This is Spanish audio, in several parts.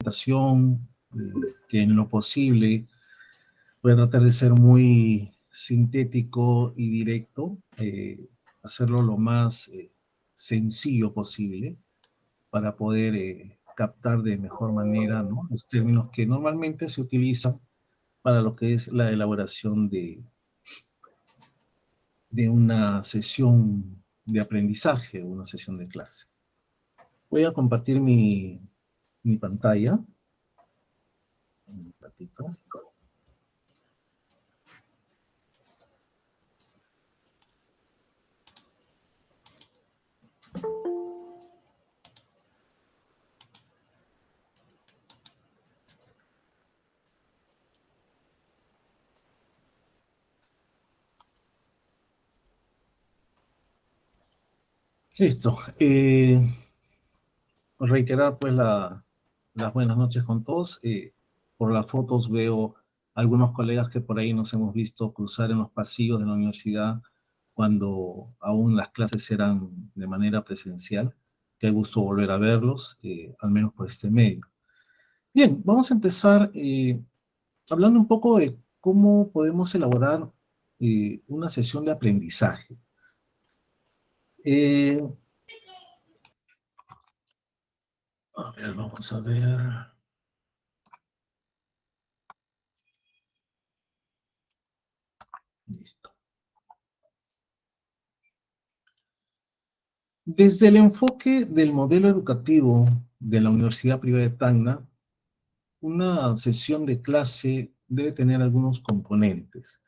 presentación, que en lo posible voy a tratar de ser muy sintético y directo, hacerlo lo más sencillo posible para poder captar de mejor manera, ¿no?, los términos que normalmente se utilizan para lo que es la elaboración de una sesión de aprendizaje o una sesión de clase. Voy a compartir mi pantalla. Un ratito. Listo. Reiterar pues las buenas noches con todos. Por las fotos veo algunos colegas que por ahí nos hemos visto cruzar en los pasillos de la universidad cuando aún las clases eran de manera presencial. Qué gusto volver a verlos, al menos por este medio. Bien, vamos a empezar hablando un poco de cómo podemos elaborar una sesión de aprendizaje. A ver, vamos a ver. Listo. Desde el enfoque del modelo educativo de la Universidad Privada de Tacna, una sesión de clase debe tener algunos componentes.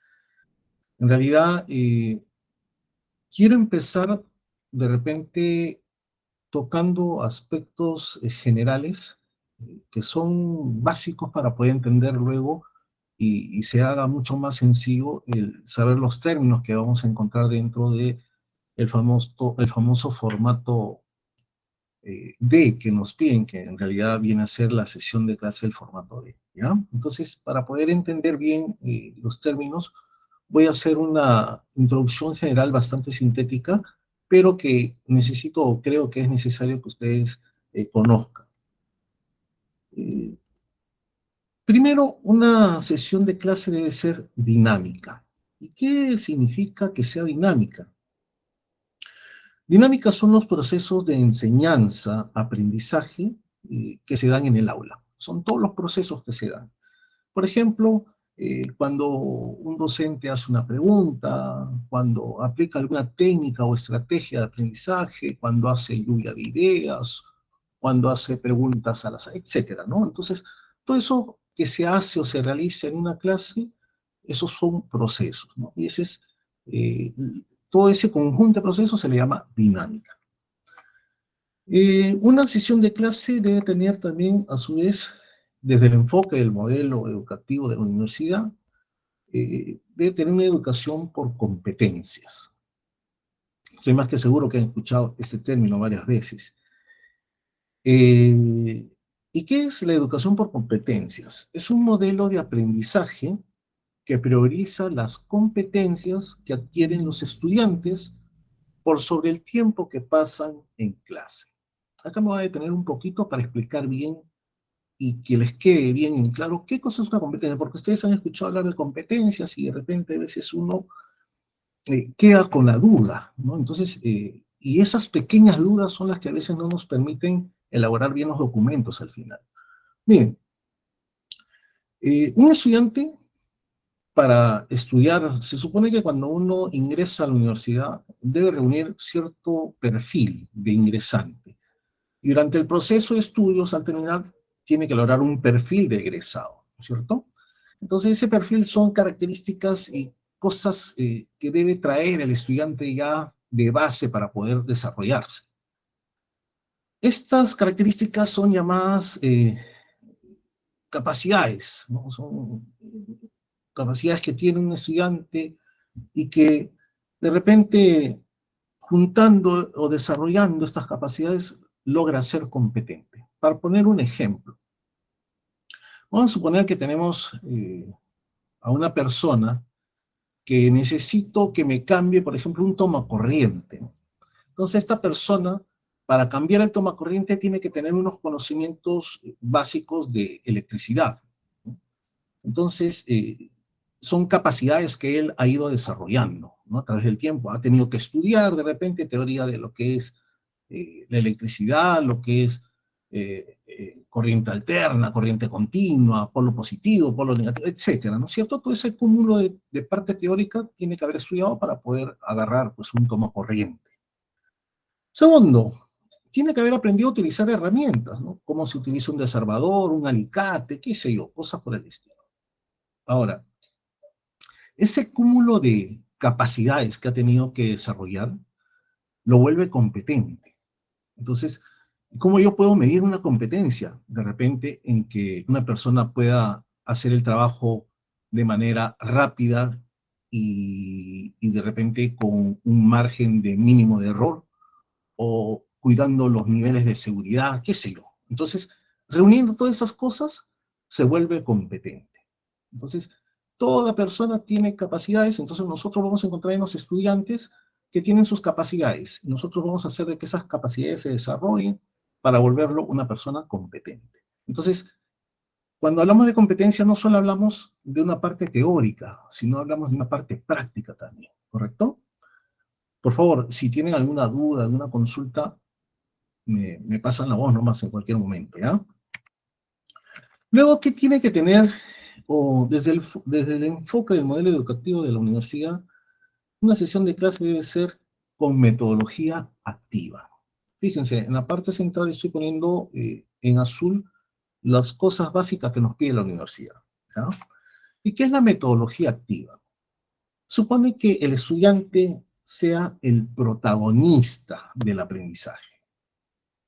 En realidad, quiero empezar de repente tocando aspectos generales que son básicos para poder entender luego y se haga mucho más sencillo el saber los términos que vamos a encontrar dentro de el famoso formato D que nos piden, que en realidad viene a ser la sesión de clase del formato D, ¿ya? Entonces, para poder entender bien los términos, voy a hacer una introducción general bastante sintética, pero que necesito o creo que es necesario que ustedes conozcan. Primero, una sesión de clase debe ser dinámica. ¿Y qué significa que sea dinámica? Dinámicas son los procesos de enseñanza, aprendizaje que se dan en el aula. Son todos los procesos que se dan. Por ejemplo, cuando un docente hace una pregunta, cuando aplica alguna técnica o estrategia de aprendizaje, cuando hace lluvia de ideas, cuando hace preguntas al azar, etcétera, ¿no? Entonces, todo eso que se hace o se realiza en una clase, esos son procesos, ¿no? Y ese es eh, todo ese conjunto de procesos se le llama dinámica. Una sesión de clase debe tener también, a su vez, desde el enfoque del modelo educativo de la universidad, debe tener una educación por competencias. Estoy más que seguro que han escuchado este término varias veces. ¿Y qué es la educación por competencias? Es un modelo de aprendizaje que prioriza las competencias que adquieren los estudiantes por sobre el tiempo que pasan en clase. Acá me voy a detener un poquito para explicar bien y que les quede bien en claro qué cosa es una competencia, porque ustedes han escuchado hablar de competencias y de repente a veces uno queda con la duda, ¿no? Entonces, y esas pequeñas dudas son las que a veces no nos permiten elaborar bien los documentos al final. Miren, un estudiante para estudiar, se supone que cuando uno ingresa a la universidad debe reunir cierto perfil de ingresante. Y durante el proceso de estudios, al terminar, tiene que lograr un perfil de egresado, ¿no es cierto? Entonces, ese perfil son características y cosas que debe traer el estudiante ya de base para poder desarrollarse. Estas características son llamadas capacidades, ¿no? Son capacidades que tiene un estudiante y que de repente, juntando o desarrollando estas capacidades, logra ser competente. Para poner un ejemplo, vamos a suponer que tenemos a una persona que necesito que me cambie, por ejemplo, un tomacorriente. Entonces, esta persona para cambiar el tomacorriente tiene que tener unos conocimientos básicos de electricidad. Entonces, son capacidades que él ha ido desarrollando, ¿no? A través del tiempo. Ha tenido que estudiar de repente teoría de lo que es la electricidad, lo que es corriente alterna, corriente continua, polo positivo, polo negativo, etcétera, ¿no es cierto? Todo ese cúmulo de parte teórica tiene que haber estudiado para poder agarrar pues, un tomacorriente. Segundo, tiene que haber aprendido a utilizar herramientas, ¿no? Cómo se utiliza un desarmador, un alicate, qué sé yo, cosas por el estilo. Ahora, ese cúmulo de capacidades que ha tenido que desarrollar lo vuelve competente. Entonces, ¿cómo yo puedo medir una competencia? De repente, en que una persona pueda hacer el trabajo de manera rápida y de repente con un margen de mínimo de error, o cuidando los niveles de seguridad, qué sé yo. Entonces, reuniendo todas esas cosas, se vuelve competente. Entonces, toda persona tiene capacidades, entonces nosotros vamos a encontrar en los estudiantes que tienen sus capacidades. Nosotros vamos a hacer de que esas capacidades se desarrollen para volverlo una persona competente. Entonces, cuando hablamos de competencia, no solo hablamos de una parte teórica, sino hablamos de una parte práctica también, ¿correcto? Por favor, si tienen alguna duda, alguna consulta, me pasan la voz nomás en cualquier momento, ¿ya? Luego, ¿qué tiene que tener, o desde el enfoque del modelo educativo de la universidad, una sesión de clase debe ser con metodología activa? Fíjense, en la parte central estoy poniendo en azul las cosas básicas que nos pide la universidad, ¿ya? ¿Y qué es la metodología activa? Supone que el estudiante sea el protagonista del aprendizaje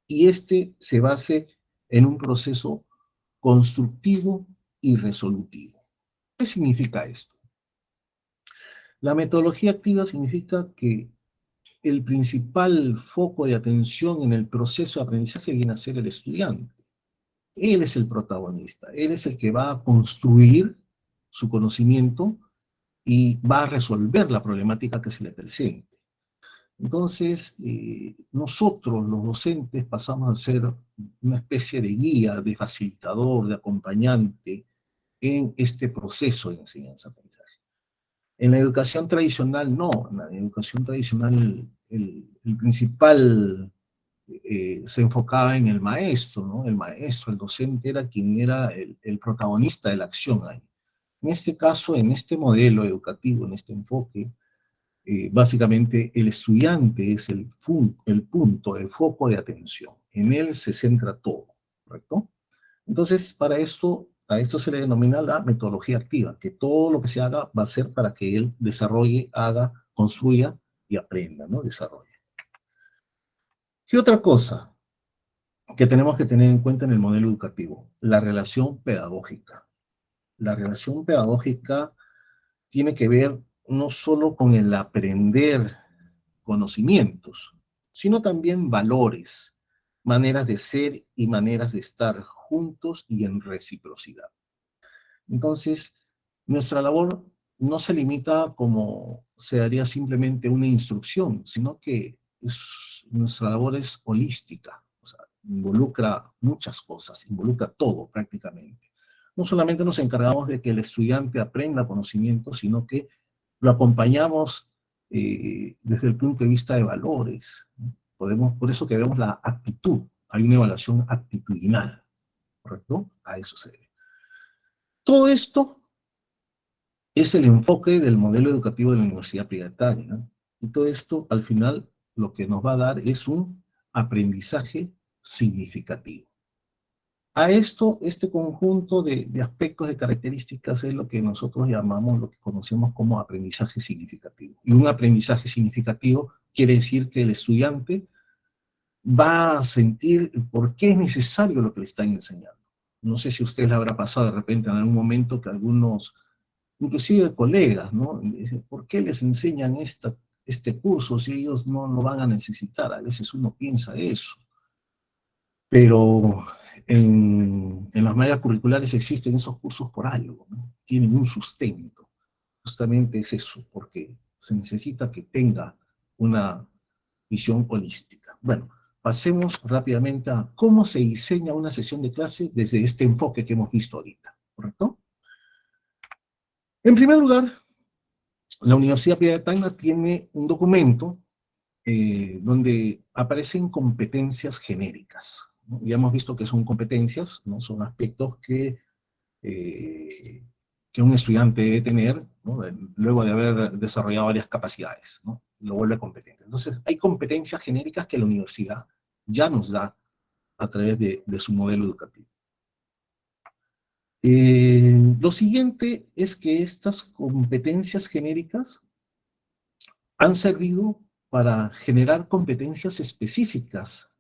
y este se base en un proceso constructivo y resolutivo. ¿Qué significa esto? La metodología activa significa que el principal foco de atención en el proceso de aprendizaje viene a ser el estudiante. Él es el protagonista, él es el que va a construir su conocimiento y va a resolver la problemática que se le presente. Entonces, nosotros, los docentes, pasamos a ser una especie de guía, de facilitador, de acompañante en este proceso de enseñanza-aprendizaje. En la educación tradicional, no. En la educación tradicional, el principal se enfocaba en el maestro, ¿no? El maestro, el docente era quien era el protagonista de la acción ahí. En este caso, en este modelo educativo, en este enfoque, básicamente el estudiante es el punto, el foco de atención. En él se centra todo, ¿correcto? Entonces, a esto se le denomina la metodología activa, que todo lo que se haga va a ser para que él desarrolle, haga, construya y aprenda, ¿no? Desarrolle. ¿Qué otra cosa que tenemos que tener en cuenta en el modelo educativo? La relación pedagógica. La relación pedagógica tiene que ver no solo con el aprender conocimientos, sino también valores, maneras de ser y maneras de estar juntos y en reciprocidad. Entonces, nuestra labor no se limita como se haría simplemente una instrucción, sino que nuestra labor es holística, o sea, involucra muchas cosas, involucra todo prácticamente. No solamente nos encargamos de que el estudiante aprenda conocimiento, sino que lo acompañamos desde el punto de vista de valores. Por eso que vemos la actitud, hay una evaluación actitudinal, ¿correcto? A eso se debe. Todo esto es el enfoque del modelo educativo de la universidad prioritaria, ¿no? Y todo esto, al final, lo que nos va a dar es un aprendizaje significativo. A esto, este conjunto de aspectos, de características, es lo que nosotros llamamos, lo que conocemos como aprendizaje significativo. Y un aprendizaje significativo quiere decir que el estudiante va a sentir por qué es necesario lo que le están enseñando. No sé si a ustedes les habrá pasado de repente en algún momento que algunos, inclusive colegas, ¿no? Dicen, ¿por qué les enseñan este curso si ellos no lo van a necesitar? A veces uno piensa eso. Pero en las mallas curriculares existen esos cursos por algo, ¿no? Tienen un sustento. Justamente es eso, porque se necesita que tenga una visión holística. Bueno, pasemos rápidamente a cómo se diseña una sesión de clase desde este enfoque que hemos visto ahorita, ¿correcto? En primer lugar, la Universidad Privada de Tacna tiene un documento donde aparecen competencias genéricas, ¿no? Ya hemos visto que son competencias, ¿no? Son aspectos que un estudiante debe tener, ¿no? Luego de haber desarrollado varias capacidades, ¿no? Lo vuelve competente. Entonces, hay competencias genéricas que la universidad ya nos da a través de su modelo educativo. Lo siguiente es que estas competencias genéricas han servido para generar competencias específicas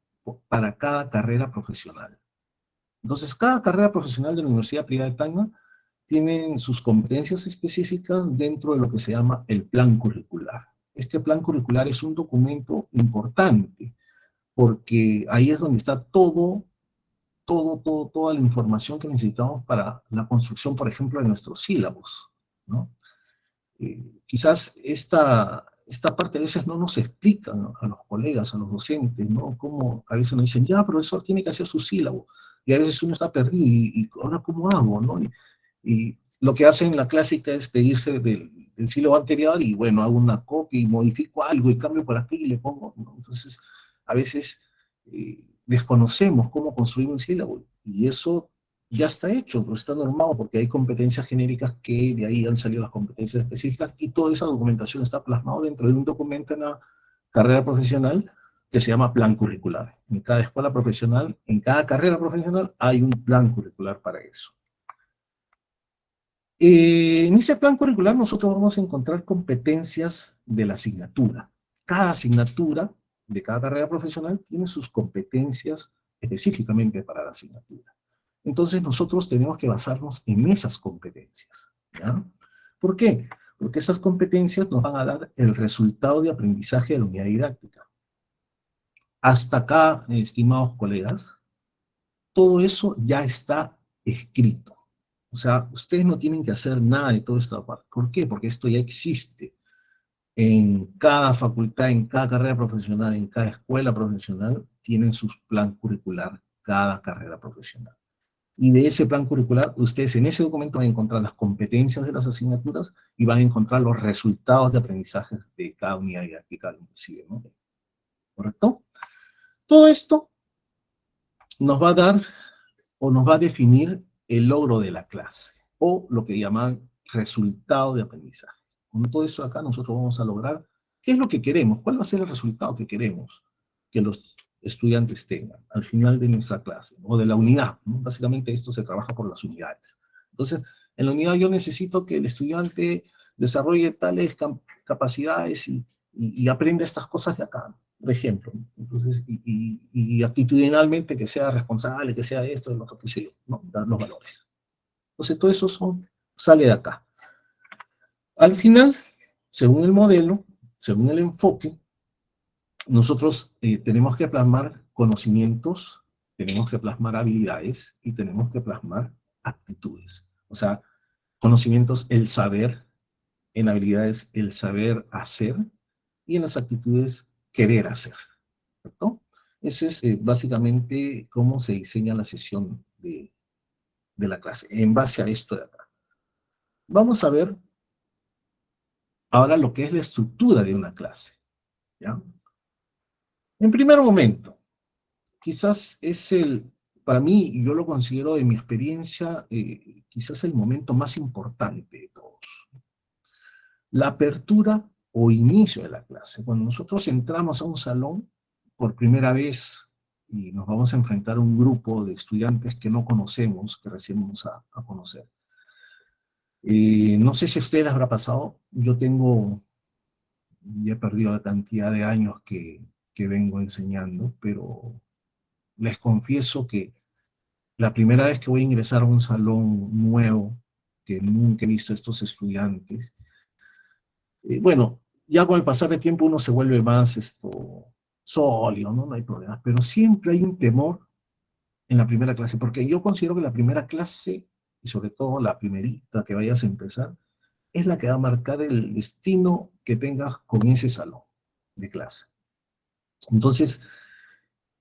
para cada carrera profesional. Entonces, cada carrera profesional de la Universidad Privada de Tacna tiene sus competencias específicas dentro de lo que se llama el plan curricular. Este plan curricular es un documento importante porque ahí es donde está toda la información que necesitamos para la construcción, por ejemplo, de nuestros sílabos, ¿no? Quizás esta parte a veces no nos explican, ¿no?, a los colegas, a los docentes, ¿no? Como a veces nos dicen, ya, profesor, tiene que hacer su sílabo. Y a veces uno está perdido, y ahora ¿cómo hago, no? Y lo que hacen en la clásica es pedirse del sílabo anterior, y bueno, hago una copia y modifico algo y cambio por aquí y le pongo, ¿no? Entonces, a veces desconocemos cómo construir un sílabo, y eso ya está hecho, pues está normado, porque hay competencias genéricas que de ahí han salido las competencias específicas, y toda esa documentación está plasmada dentro de un documento en la carrera profesional que se llama plan curricular. En cada escuela profesional, en cada carrera profesional, hay un plan curricular para eso. En ese plan curricular nosotros vamos a encontrar competencias de la asignatura. Cada asignatura de cada carrera profesional tiene sus competencias específicamente para la asignatura. Entonces nosotros tenemos que basarnos en esas competencias, ¿ya? ¿Por qué? Porque esas competencias nos van a dar el resultado de aprendizaje de la unidad didáctica. Hasta acá, estimados colegas, todo eso ya está escrito. O sea, ustedes no tienen que hacer nada de toda esta parte. ¿Por qué? Porque esto ya existe en cada facultad, en cada carrera profesional, en cada escuela profesional, tienen su plan curricular cada carrera profesional. Y de ese plan curricular, ustedes en ese documento van a encontrar las competencias de las asignaturas y van a encontrar los resultados de aprendizaje de cada unidad didáctica, inclusive, ¿no? ¿Correcto? Todo esto nos va a dar o nos va a definir el logro de la clase, o lo que llaman resultado de aprendizaje. Con todo eso acá nosotros vamos a lograr qué es lo que queremos, cuál va a ser el resultado que queremos que los estudiantes tengan al final de nuestra clase, o de la unidad, ¿no? Básicamente esto se trabaja por las unidades. Entonces, en la unidad yo necesito que el estudiante desarrolle tales capacidades y aprenda estas cosas de acá, por ejemplo. Entonces, y actitudinalmente que sea responsable, que sea esto, lo que sé yo, ¿no? Dar los valores. Entonces, todo eso sale de acá. Al final, según el modelo, según el enfoque, nosotros tenemos que plasmar conocimientos, tenemos que plasmar habilidades y tenemos que plasmar actitudes. O sea, conocimientos, el saber; en habilidades, el saber hacer; y en las actitudes, querer hacer, ¿cierto? Eso es básicamente cómo se diseña la sesión de la clase, en base a esto de acá. Vamos a ver ahora lo que es la estructura de una clase, ¿ya? En primer momento, quizás es para mí, y yo lo considero de mi experiencia, quizás el momento más importante de todos. La apertura o inicio de la clase. Cuando nosotros entramos a un salón por primera vez y nos vamos a enfrentar a un grupo de estudiantes que no conocemos, que recién vamos a conocer. No sé si a ustedes les habrá pasado, yo ya he perdido la cantidad de años que vengo enseñando, pero les confieso que la primera vez que voy a ingresar a un salón nuevo, que nunca he visto a estos estudiantes, bueno, ya con el pasar del tiempo uno se vuelve más sólido, ¿no? No hay problema, pero siempre hay un temor en la primera clase, porque yo considero que la primera clase, y sobre todo la primerita que vayas a empezar, es la que va a marcar el destino que tengas con ese salón de clase. Entonces,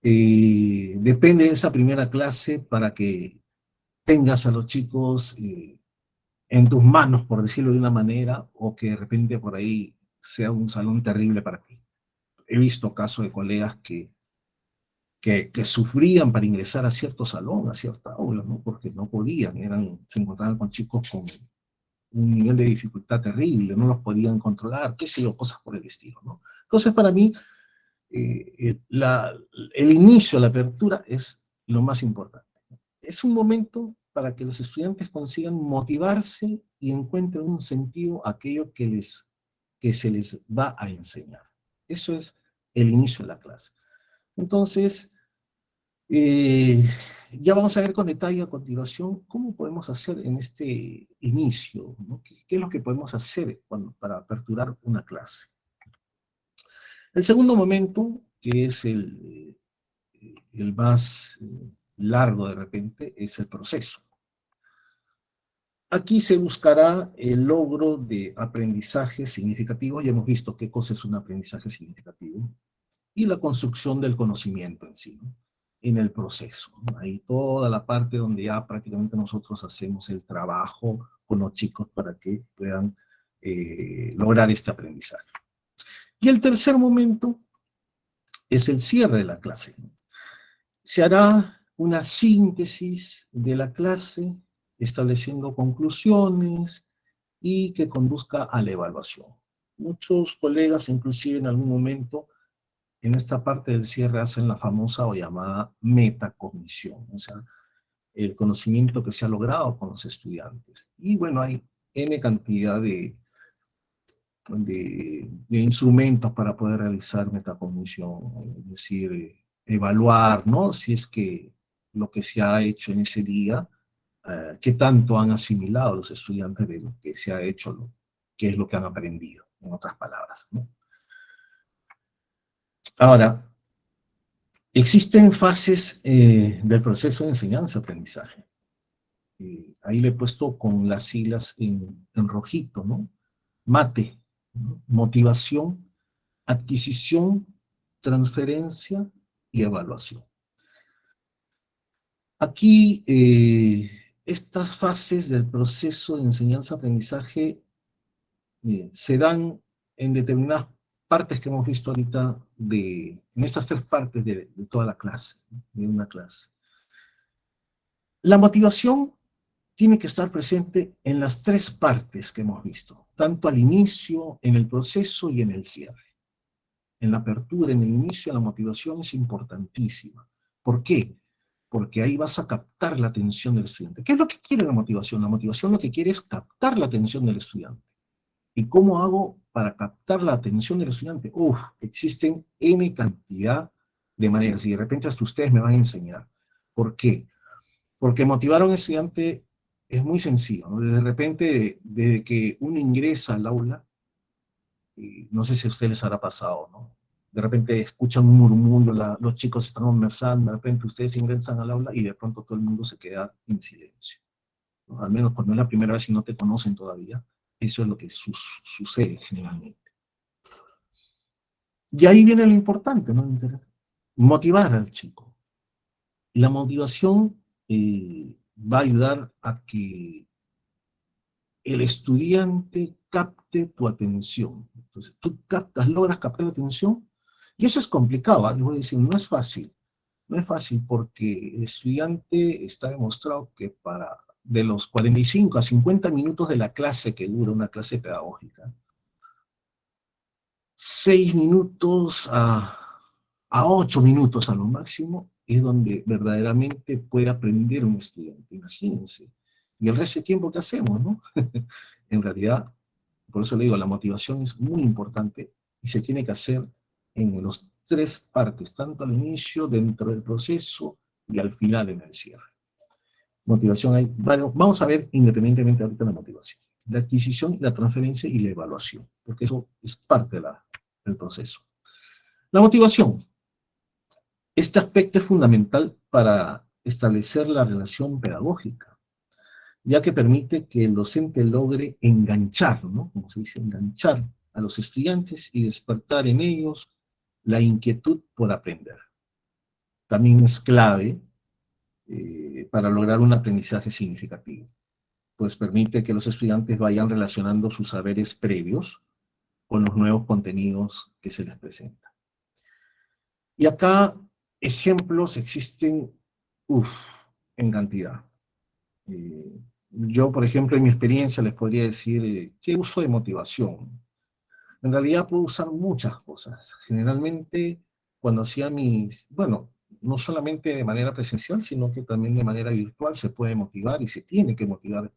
Depende de esa primera clase para que tengas a los chicos en tus manos, por decirlo de una manera, o que de repente por ahí sea un salón terrible para ti. He visto casos de colegas que sufrían para ingresar a cierto salón, a cierta aula, ¿no? Porque no podían, se encontraban con chicos con un nivel de dificultad terrible, no los podían controlar, qué sé yo, cosas por el estilo, ¿no? Entonces, para mí, el inicio, la apertura es lo más importante. Es un momento para que los estudiantes consigan motivarse y encuentren un sentido a aquello que se les va a enseñar. Eso es el inicio de la clase. Entonces, eh, ya vamos a ver con detalle a continuación cómo podemos hacer en este inicio, ¿no? ¿Qué es lo que podemos hacer para aperturar una clase? El segundo momento, que es el más largo de repente, es el proceso. Aquí se buscará el logro de aprendizaje significativo, ya hemos visto qué cosa es un aprendizaje significativo, y la construcción del conocimiento en sí, ¿no? En el proceso, ¿no? Ahí toda la parte donde ya prácticamente nosotros hacemos el trabajo con los chicos para que puedan lograr este aprendizaje. Y el tercer momento es el cierre de la clase. Se hará una síntesis de la clase, estableciendo conclusiones y que conduzca a la evaluación. Muchos colegas, inclusive en algún momento, en esta parte del cierre hacen la famosa o llamada metacognición, o sea, el conocimiento que se ha logrado con los estudiantes. Y bueno, hay N cantidad de instrumentos para poder realizar metacognición, es decir, evaluar, ¿no? Si es que lo que se ha hecho en ese día, qué tanto han asimilado los estudiantes de lo que se ha hecho, qué es lo que han aprendido, en otras palabras, ¿no? Ahora, existen fases del proceso de enseñanza-aprendizaje. Ahí le he puesto con las siglas en rojito, ¿no? Mate, ¿no? Motivación, adquisición, transferencia y evaluación. Aquí, estas fases del proceso de enseñanza-aprendizaje se dan en determinadas partes que hemos visto ahorita, en estas tres partes de toda la clase, de una clase. La motivación tiene que estar presente en las tres partes que hemos visto, tanto al inicio, en el proceso y en el cierre. En la apertura, en el inicio, la motivación es importantísima. ¿Por qué? Porque ahí vas a captar la atención del estudiante. ¿Qué es lo que quiere la motivación? La motivación lo que quiere es captar la atención del estudiante. ¿Y cómo hago para captar la atención del estudiante? Existen N cantidad de maneras, y de repente hasta ustedes me van a enseñar. ¿Por qué? Porque motivar a un estudiante es muy sencillo, ¿no? De repente, desde que uno ingresa al aula, no sé si a ustedes les habrá pasado, ¿no? De repente escuchan un murmullo, los chicos están conversando, de repente ustedes ingresan al aula y de pronto todo el mundo se queda en silencio, ¿no? Al menos cuando es la primera vez y no te conocen todavía, eso es lo que sucede generalmente. Y ahí viene lo importante, ¿no? Motivar al chico. Y la motivación va a ayudar a que el estudiante capte tu atención. Entonces, tú logras captar la atención, y eso es complicado, ¿eh? Les voy a decir, no es fácil. No es fácil porque el estudiante está demostrado que de los 45 a 50 minutos de la clase que dura una clase pedagógica, 6 minutos a 8 minutos a lo máximo es donde verdaderamente puede aprender un estudiante, imagínense. Y el resto del tiempo, ¿qué hacemos, no? En realidad, por eso le digo, la motivación es muy importante y se tiene que hacer en las tres partes, tanto al inicio, dentro del proceso y al final en el cierre. Motivación hay, bueno, vamos a ver independientemente ahorita de la motivación. La adquisición, la transferencia y la evaluación, porque eso es parte del proceso. La motivación. Este aspecto es fundamental para establecer la relación pedagógica, ya que permite que el docente logre enganchar, ¿no? Como se dice, enganchar a los estudiantes y despertar en ellos la inquietud por aprender. también es clave para lograr un aprendizaje significativo, pues permite que los estudiantes vayan relacionando sus saberes previos con los nuevos contenidos que se les presentan. Y acá ejemplos existen, en cantidad. Yo, por ejemplo, en mi experiencia les podría decir, ¿qué uso de motivación? En realidad puedo usar muchas cosas. Generalmente, cuando hacía bueno, no solamente de manera presencial, sino que también de manera virtual se puede motivar y se tiene que motivar.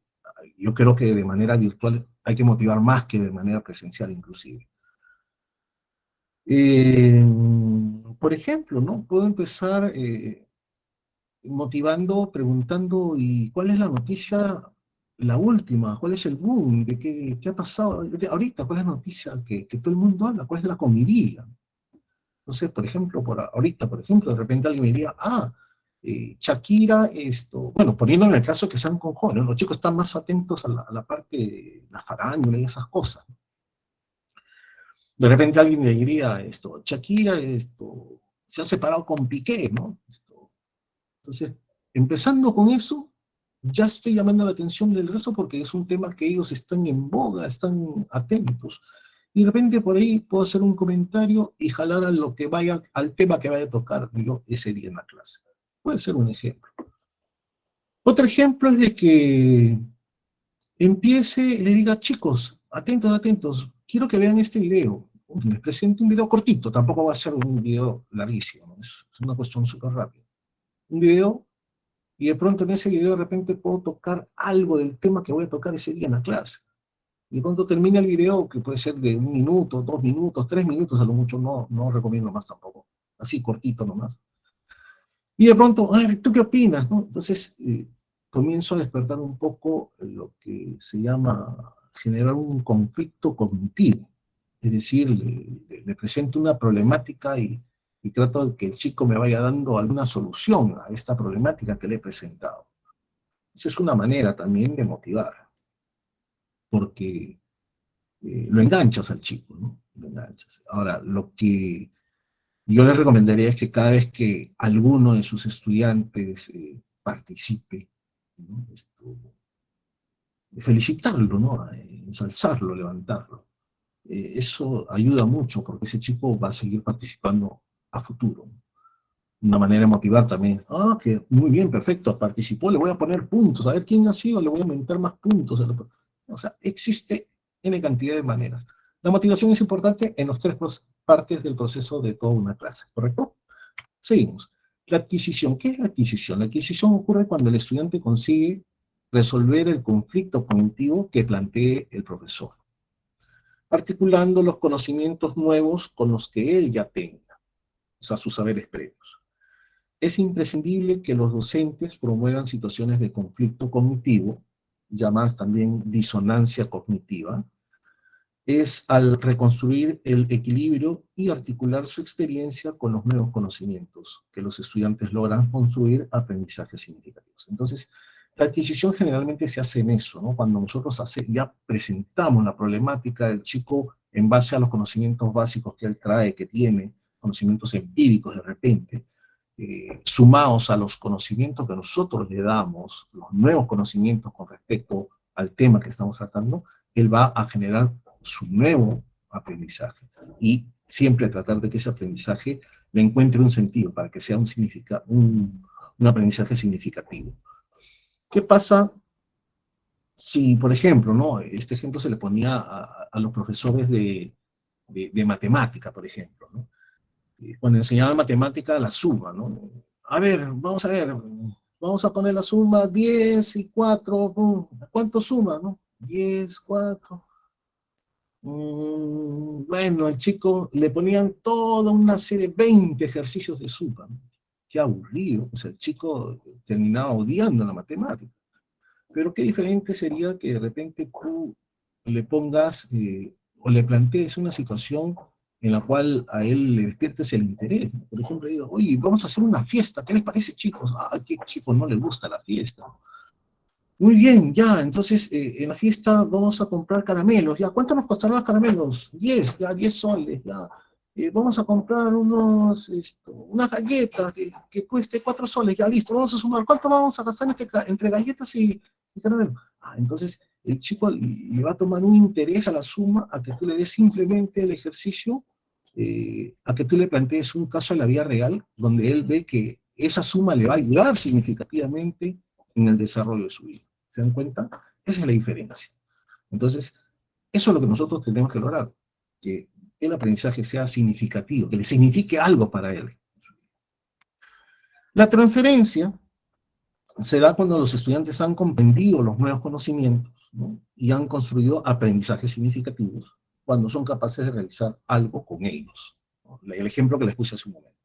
Yo creo que de manera virtual hay que motivar más que de manera presencial inclusive. Eh, por ejemplo, ¿no? Puedo empezar motivando, preguntando, ¿y cuál es la noticia, la última? ¿Cuál es el boom? ¿De qué ha pasado ahorita? ¿Cuál es la noticia que todo el mundo habla? ¿Cuál es la comidilla? Entonces, por ejemplo, ahorita, por ejemplo, de repente alguien me diría, Shakira, bueno, poniendo en el caso que sean con jóvenes, los chicos están más atentos a la parte de la farándula y esas cosas. De repente alguien le diría, Shakira, se ha separado con Piqué, ¿no? Entonces, empezando con eso, ya estoy llamando la atención del resto porque es un tema que ellos están en boga, están atentos. Y de repente por ahí puedo hacer un comentario y jalar a lo que vaya, al tema que vaya a tocar yo ese día en la clase. Puede ser un ejemplo. Otro ejemplo es de que empiece y le diga, chicos, atentos, atentos, quiero que vean este video. Les presento un video cortito, tampoco va a ser un video larguísimo, ¿no? Es una cuestión súper rápida. Un video, y de pronto en ese video de repente puedo tocar algo del tema que voy a tocar ese día en la clase. Y cuando termina el video, que puede ser de 1 minuto, 2 minutos, 3 minutos, a lo mucho no recomiendo más tampoco, así cortito nomás. Y de pronto, a ver, ¿tú qué opinas? ¿No? Entonces, comienzo a despertar un poco lo que se llama generar un conflicto cognitivo. Es decir, le presento una problemática y trato de que el chico me vaya dando alguna solución a esta problemática que le he presentado. Esa es una manera también de motivar, porque lo enganchas al chico, ¿no? Lo enganchas. Ahora, lo que yo les recomendaría es que cada vez que alguno de sus estudiantes participe, ¿no? Felicitarlo, ¿no? Ensalzarlo, levantarlo. Eso ayuda mucho porque ese chico va a seguir participando a futuro. Una manera de motivar también. Que muy bien, perfecto, participó, le voy a poner puntos, a ver quién ha sido, le voy a aumentar más puntos. O sea, existe N cantidad de maneras. La motivación es importante en las tres partes del proceso de toda una clase, ¿correcto? Seguimos. La adquisición. ¿Qué es la adquisición? La adquisición ocurre cuando el estudiante consigue resolver el conflicto cognitivo que plantee el profesor, articulando los conocimientos nuevos con los que él ya tenga, o sea, sus saberes previos. Es imprescindible que los docentes promuevan situaciones de conflicto cognitivo, llamadas también disonancia cognitiva, es al reconstruir el equilibrio y articular su experiencia con los nuevos conocimientos que los estudiantes logran construir aprendizajes significativos. Entonces, la adquisición generalmente se hace en eso, ¿no? Cuando nosotros ya presentamos la problemática del chico en base a los conocimientos básicos que él trae, que tiene, conocimientos empíricos de repente, sumados a los conocimientos que nosotros le damos, los nuevos conocimientos con respecto al tema que estamos tratando, él va a generar su nuevo aprendizaje y siempre tratar de que ese aprendizaje le encuentre un sentido para que sea un aprendizaje significativo. ¿Qué pasa si, por ejemplo, ¿no? Este ejemplo se le ponía a los profesores de matemática, por ejemplo, ¿no? Cuando enseñaban matemática, la suma, ¿no? A ver, vamos a poner la suma 10 y 4, ¿cuánto suma, no? 10, 4. Bueno, al chico le ponían toda una serie, 20 ejercicios de suma, ¿no? Qué aburrido, o sea, el chico terminaba odiando la matemática. Pero qué diferente sería que de repente tú le pongas o le plantees una situación en la cual a él le despiertes el interés. Por ejemplo, digo, oye, vamos a hacer una fiesta, ¿qué les parece, chicos? ¿Qué chicos no les gusta la fiesta? Muy bien, ya, entonces en la fiesta vamos a comprar caramelos, ya, ¿cuánto nos costarán los caramelos? 10, ya, 10 soles, ya. vamos a comprar unas galletas que cueste 4 soles, ya listo, vamos a sumar, ¿cuánto vamos a gastar entre galletas y caramelo? Ah, entonces el chico le va a tomar un interés a la suma, a que tú le des simplemente el ejercicio, a que tú le plantees un caso en la vida real, donde él ve que esa suma le va a ayudar significativamente en el desarrollo de su vida. ¿Se dan cuenta? Esa es la diferencia. Entonces, eso es lo que nosotros tenemos que lograr, que el aprendizaje sea significativo, que le signifique algo para él. La transferencia se da cuando los estudiantes han comprendido los nuevos conocimientos, ¿no? Y han construido aprendizajes significativos, cuando son capaces de realizar algo con ellos, ¿no? El ejemplo que les puse hace un momento.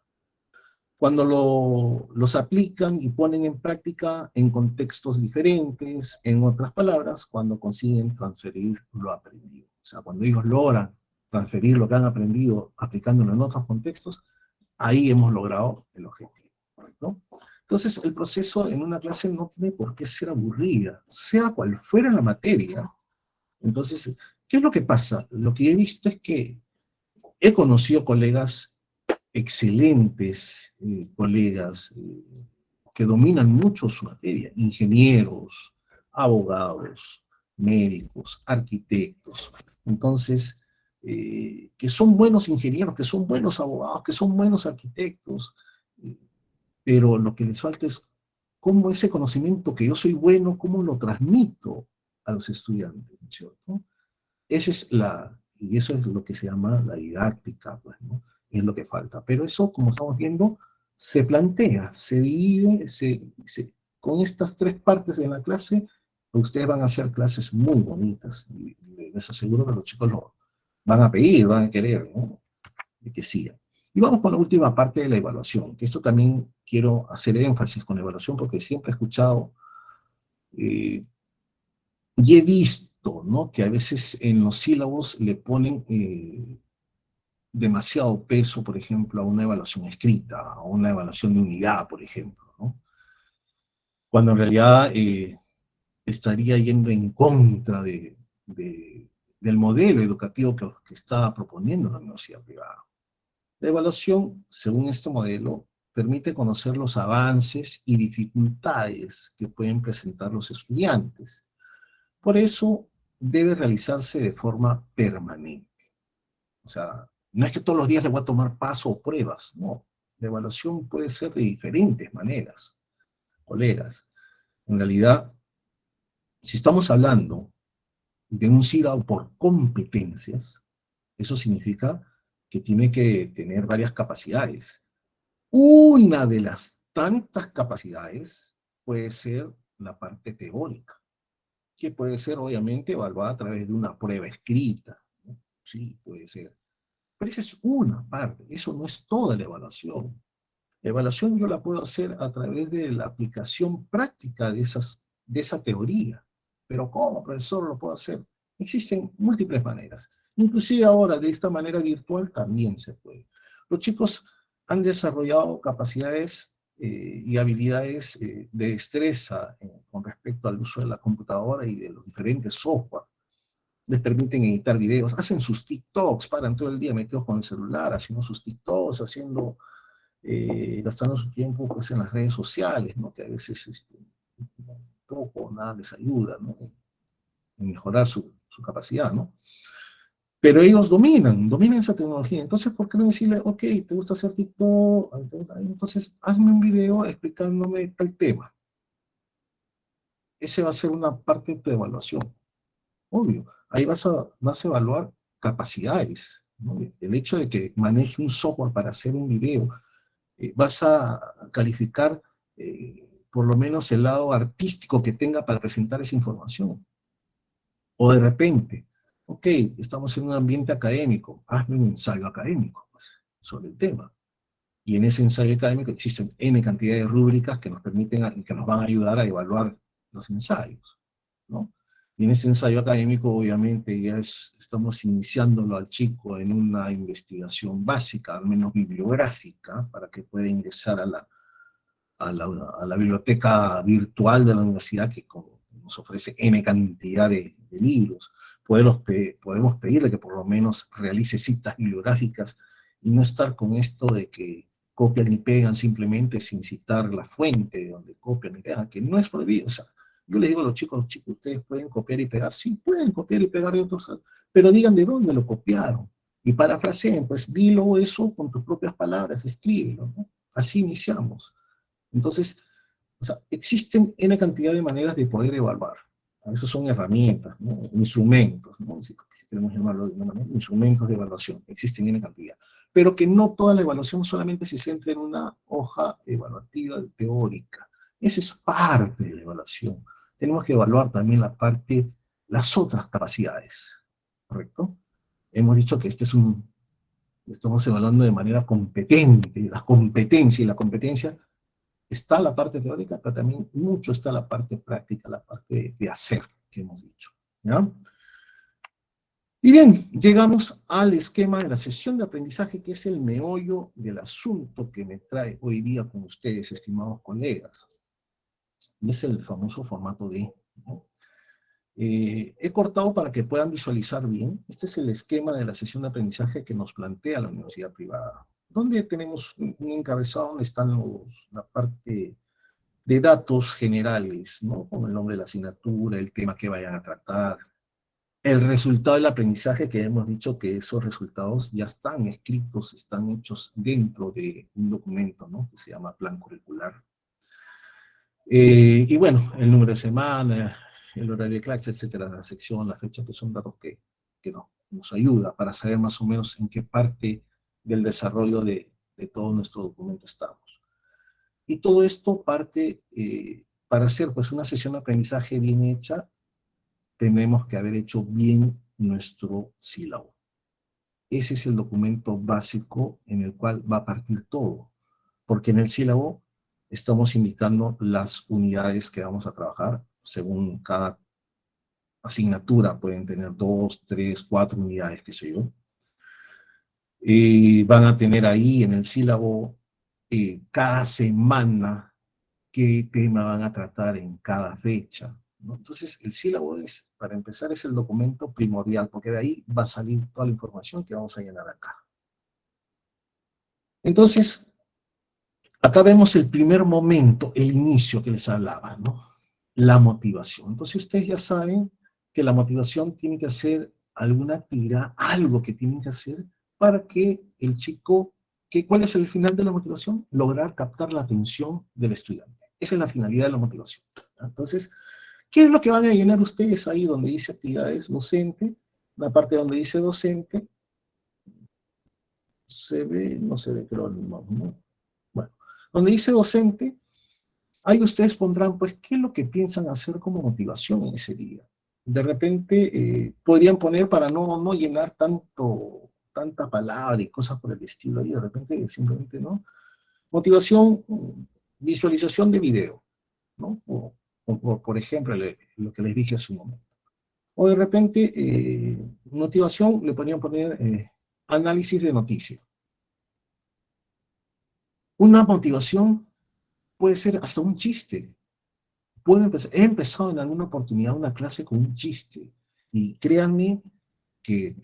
Cuando los aplican y ponen en práctica en contextos diferentes, en otras palabras, cuando consiguen transferir lo aprendido. O sea, cuando ellos logran transferir lo que han aprendido aplicándolo en otros contextos, ahí hemos logrado el objetivo, ¿correcto? Entonces, el proceso en una clase no tiene por qué ser aburrida, sea cual fuera la materia. Entonces, ¿qué es lo que pasa? Lo que he visto es que he conocido colegas excelentes, colegas que dominan mucho su materia, ingenieros, abogados, médicos, arquitectos. Entonces, que son buenos ingenieros, que son buenos abogados, que son buenos arquitectos, eh, pero lo que les falta es cómo ese conocimiento que yo soy bueno, cómo lo transmito a los estudiantes, ¿cierto? Y eso es lo que se llama la didáctica, pues, ¿no? Es lo que falta. Pero eso, como estamos viendo, se plantea, se divide, con estas 3 partes de la clase, ustedes van a hacer clases muy bonitas, y les aseguro que los chicos lo van a pedir, van a querer, ¿no? De que sigan. Y vamos con la última parte de la evaluación, que esto también quiero hacer énfasis con la evaluación, porque siempre he escuchado eh, y he visto, ¿no?, que a veces en los sílabos le ponen demasiado peso, por ejemplo, a una evaluación escrita, a una evaluación de unidad, por ejemplo, ¿no? Cuando en realidad estaría yendo en contra del modelo educativo que está proponiendo la universidad privada. La evaluación, según este modelo, permite conocer los avances y dificultades que pueden presentar los estudiantes. Por eso, debe realizarse de forma permanente. O sea, no es que todos los días le voy a tomar paso o pruebas, no. La evaluación puede ser de diferentes maneras, colegas. En realidad, si estamos hablando de un sílabo por competencias, eso significa que tiene que tener varias capacidades. Una de las tantas capacidades puede ser la parte teórica, que puede ser obviamente evaluada a través de una prueba escrita, ¿no? Sí, puede ser. Pero esa es una parte, eso no es toda la evaluación. La evaluación yo la puedo hacer a través de la aplicación práctica de esa teoría. Pero ¿cómo, profesor, lo puedo hacer? Existen múltiples maneras. Inclusive ahora, de esta manera virtual, también se puede. Los chicos han desarrollado capacidades y habilidades de destreza con respecto al uso de la computadora y de los diferentes software. Les permiten editar videos, hacen sus TikToks, paran todo el día metidos con el celular, haciendo sus TikToks, gastando su tiempo pues, en las redes sociales, ¿no? Que a veces poco o nada les ayuda, ¿no?, en mejorar su capacidad, ¿no? Pero ellos dominan esa tecnología. Entonces, ¿por qué no decirle, ok, te gusta hacer TikTok? Entonces hazme un video explicándome tal tema? Ese va a ser una parte de tu evaluación. Obvio, ahí vas a evaluar capacidades, ¿no? El hecho de que maneje un software para hacer un video, vas a calificar por lo menos el lado artístico que tenga para presentar esa información. O de repente, ok, estamos en un ambiente académico, hazme un ensayo académico pues, sobre el tema. Y en ese ensayo académico existen N cantidad de rúbricas que nos permiten y que nos van a ayudar a evaluar los ensayos, ¿no? Y en ese ensayo académico, obviamente, estamos iniciándolo al chico en una investigación básica, al menos bibliográfica, para que pueda ingresar a la biblioteca virtual de la universidad que nos ofrece N cantidad de libros. Podemos pedirle que por lo menos realice citas bibliográficas y no estar con esto de que copian y pegan simplemente sin citar la fuente de donde copian y pegan, que no es prohibido. O sea, yo les digo a los chicos, ustedes pueden copiar y pegar, sí pueden copiar y pegar de otros, pero digan de dónde lo copiaron. Y parafraseen, pues dilo eso con tus propias palabras, escríbelo, ¿no? Así iniciamos. Entonces, o sea, existen N cantidad de maneras de poder evaluar. Esos son herramientas, ¿no? Instrumentos, ¿no? Si queremos llamarlo de una manera, instrumentos de evaluación, existen N cantidad. Pero que no toda la evaluación solamente se centra en una hoja evaluativa teórica. Esa es parte de la evaluación. Tenemos que evaluar también la parte, las otras capacidades, ¿correcto? Hemos dicho que estamos evaluando de manera competente, la competencia, y la competencia está la parte teórica, pero también mucho está la parte práctica, la parte de hacer, que hemos dicho, ¿ya? Y bien, llegamos al esquema de la sesión de aprendizaje, que es el meollo del asunto que me trae hoy día con ustedes, estimados colegas. Y es el famoso formato D, ¿no? He cortado para que puedan visualizar bien. Este es el esquema de la sesión de aprendizaje que nos plantea la universidad privada, donde tenemos un encabezado donde están la parte de datos generales, ¿no? Como el nombre de la asignatura, el tema que vayan a tratar, el resultado del aprendizaje, que hemos dicho que esos resultados ya están escritos, están hechos dentro de un documento, ¿no? Que se llama plan curricular. Y bueno, el número de semana, el horario de clase, etcétera, la sección, la fecha, que son datos que nos ayuda para saber más o menos en qué parte del desarrollo de todo nuestro documento estamos. Y todo esto parte, para hacer pues una sesión de aprendizaje bien hecha, tenemos que haber hecho bien nuestro sílabo. Ese es el documento básico en el cual va a partir todo, porque en el sílabo estamos indicando las unidades que vamos a trabajar según cada asignatura. Pueden tener 2, 3, 4 unidades, qué sé yo. Y van a tener ahí en el sílabo cada semana qué tema van a tratar en cada fecha, ¿no? Entonces, el sílabo es, para empezar, es el documento primordial, porque de ahí va a salir toda la información que vamos a llenar acá. Entonces, acá vemos el primer momento, el inicio que les hablaba, ¿no? La motivación. Entonces, ustedes ya saben que la motivación tiene que hacer alguna actividad, algo que tienen que hacer para que el chico, ¿cuál es el final de la motivación? Lograr captar la atención del estudiante. Esa es la finalidad de la motivación. Entonces, ¿qué es lo que van a llenar ustedes ahí donde dice actividades docente? La parte donde dice docente, se ve, no se ve, pero no, no. Bueno, donde dice docente, ahí ustedes pondrán, pues, qué es lo que piensan hacer como motivación en ese día. De repente, podrían poner para no llenar tanta palabra y cosas por el estilo, y de repente simplemente, ¿no? Motivación, visualización de video, ¿no? Por ejemplo, lo que les dije hace un momento. O de repente, motivación, le podrían poner análisis de noticias. Una motivación puede ser hasta un chiste. He empezado en alguna oportunidad una clase con un chiste, y créanme que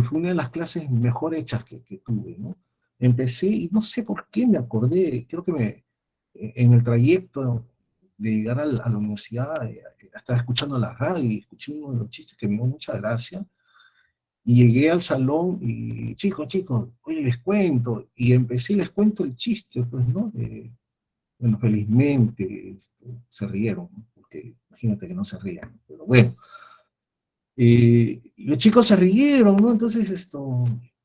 fue una de las clases mejor hechas que tuve, ¿no? Empecé y no sé por qué me acordé, creo que en el trayecto de llegar a la universidad, estaba escuchando la radio y escuché uno de los chistes que me dio mucha gracia, y llegué al salón y, chicos, oye, les cuento, y empecé y les cuento el chiste, pues, ¿no? Bueno, felizmente se rieron, ¿no? Porque imagínate que no se rían, pero bueno. Los chicos se rieron, ¿no? Entonces,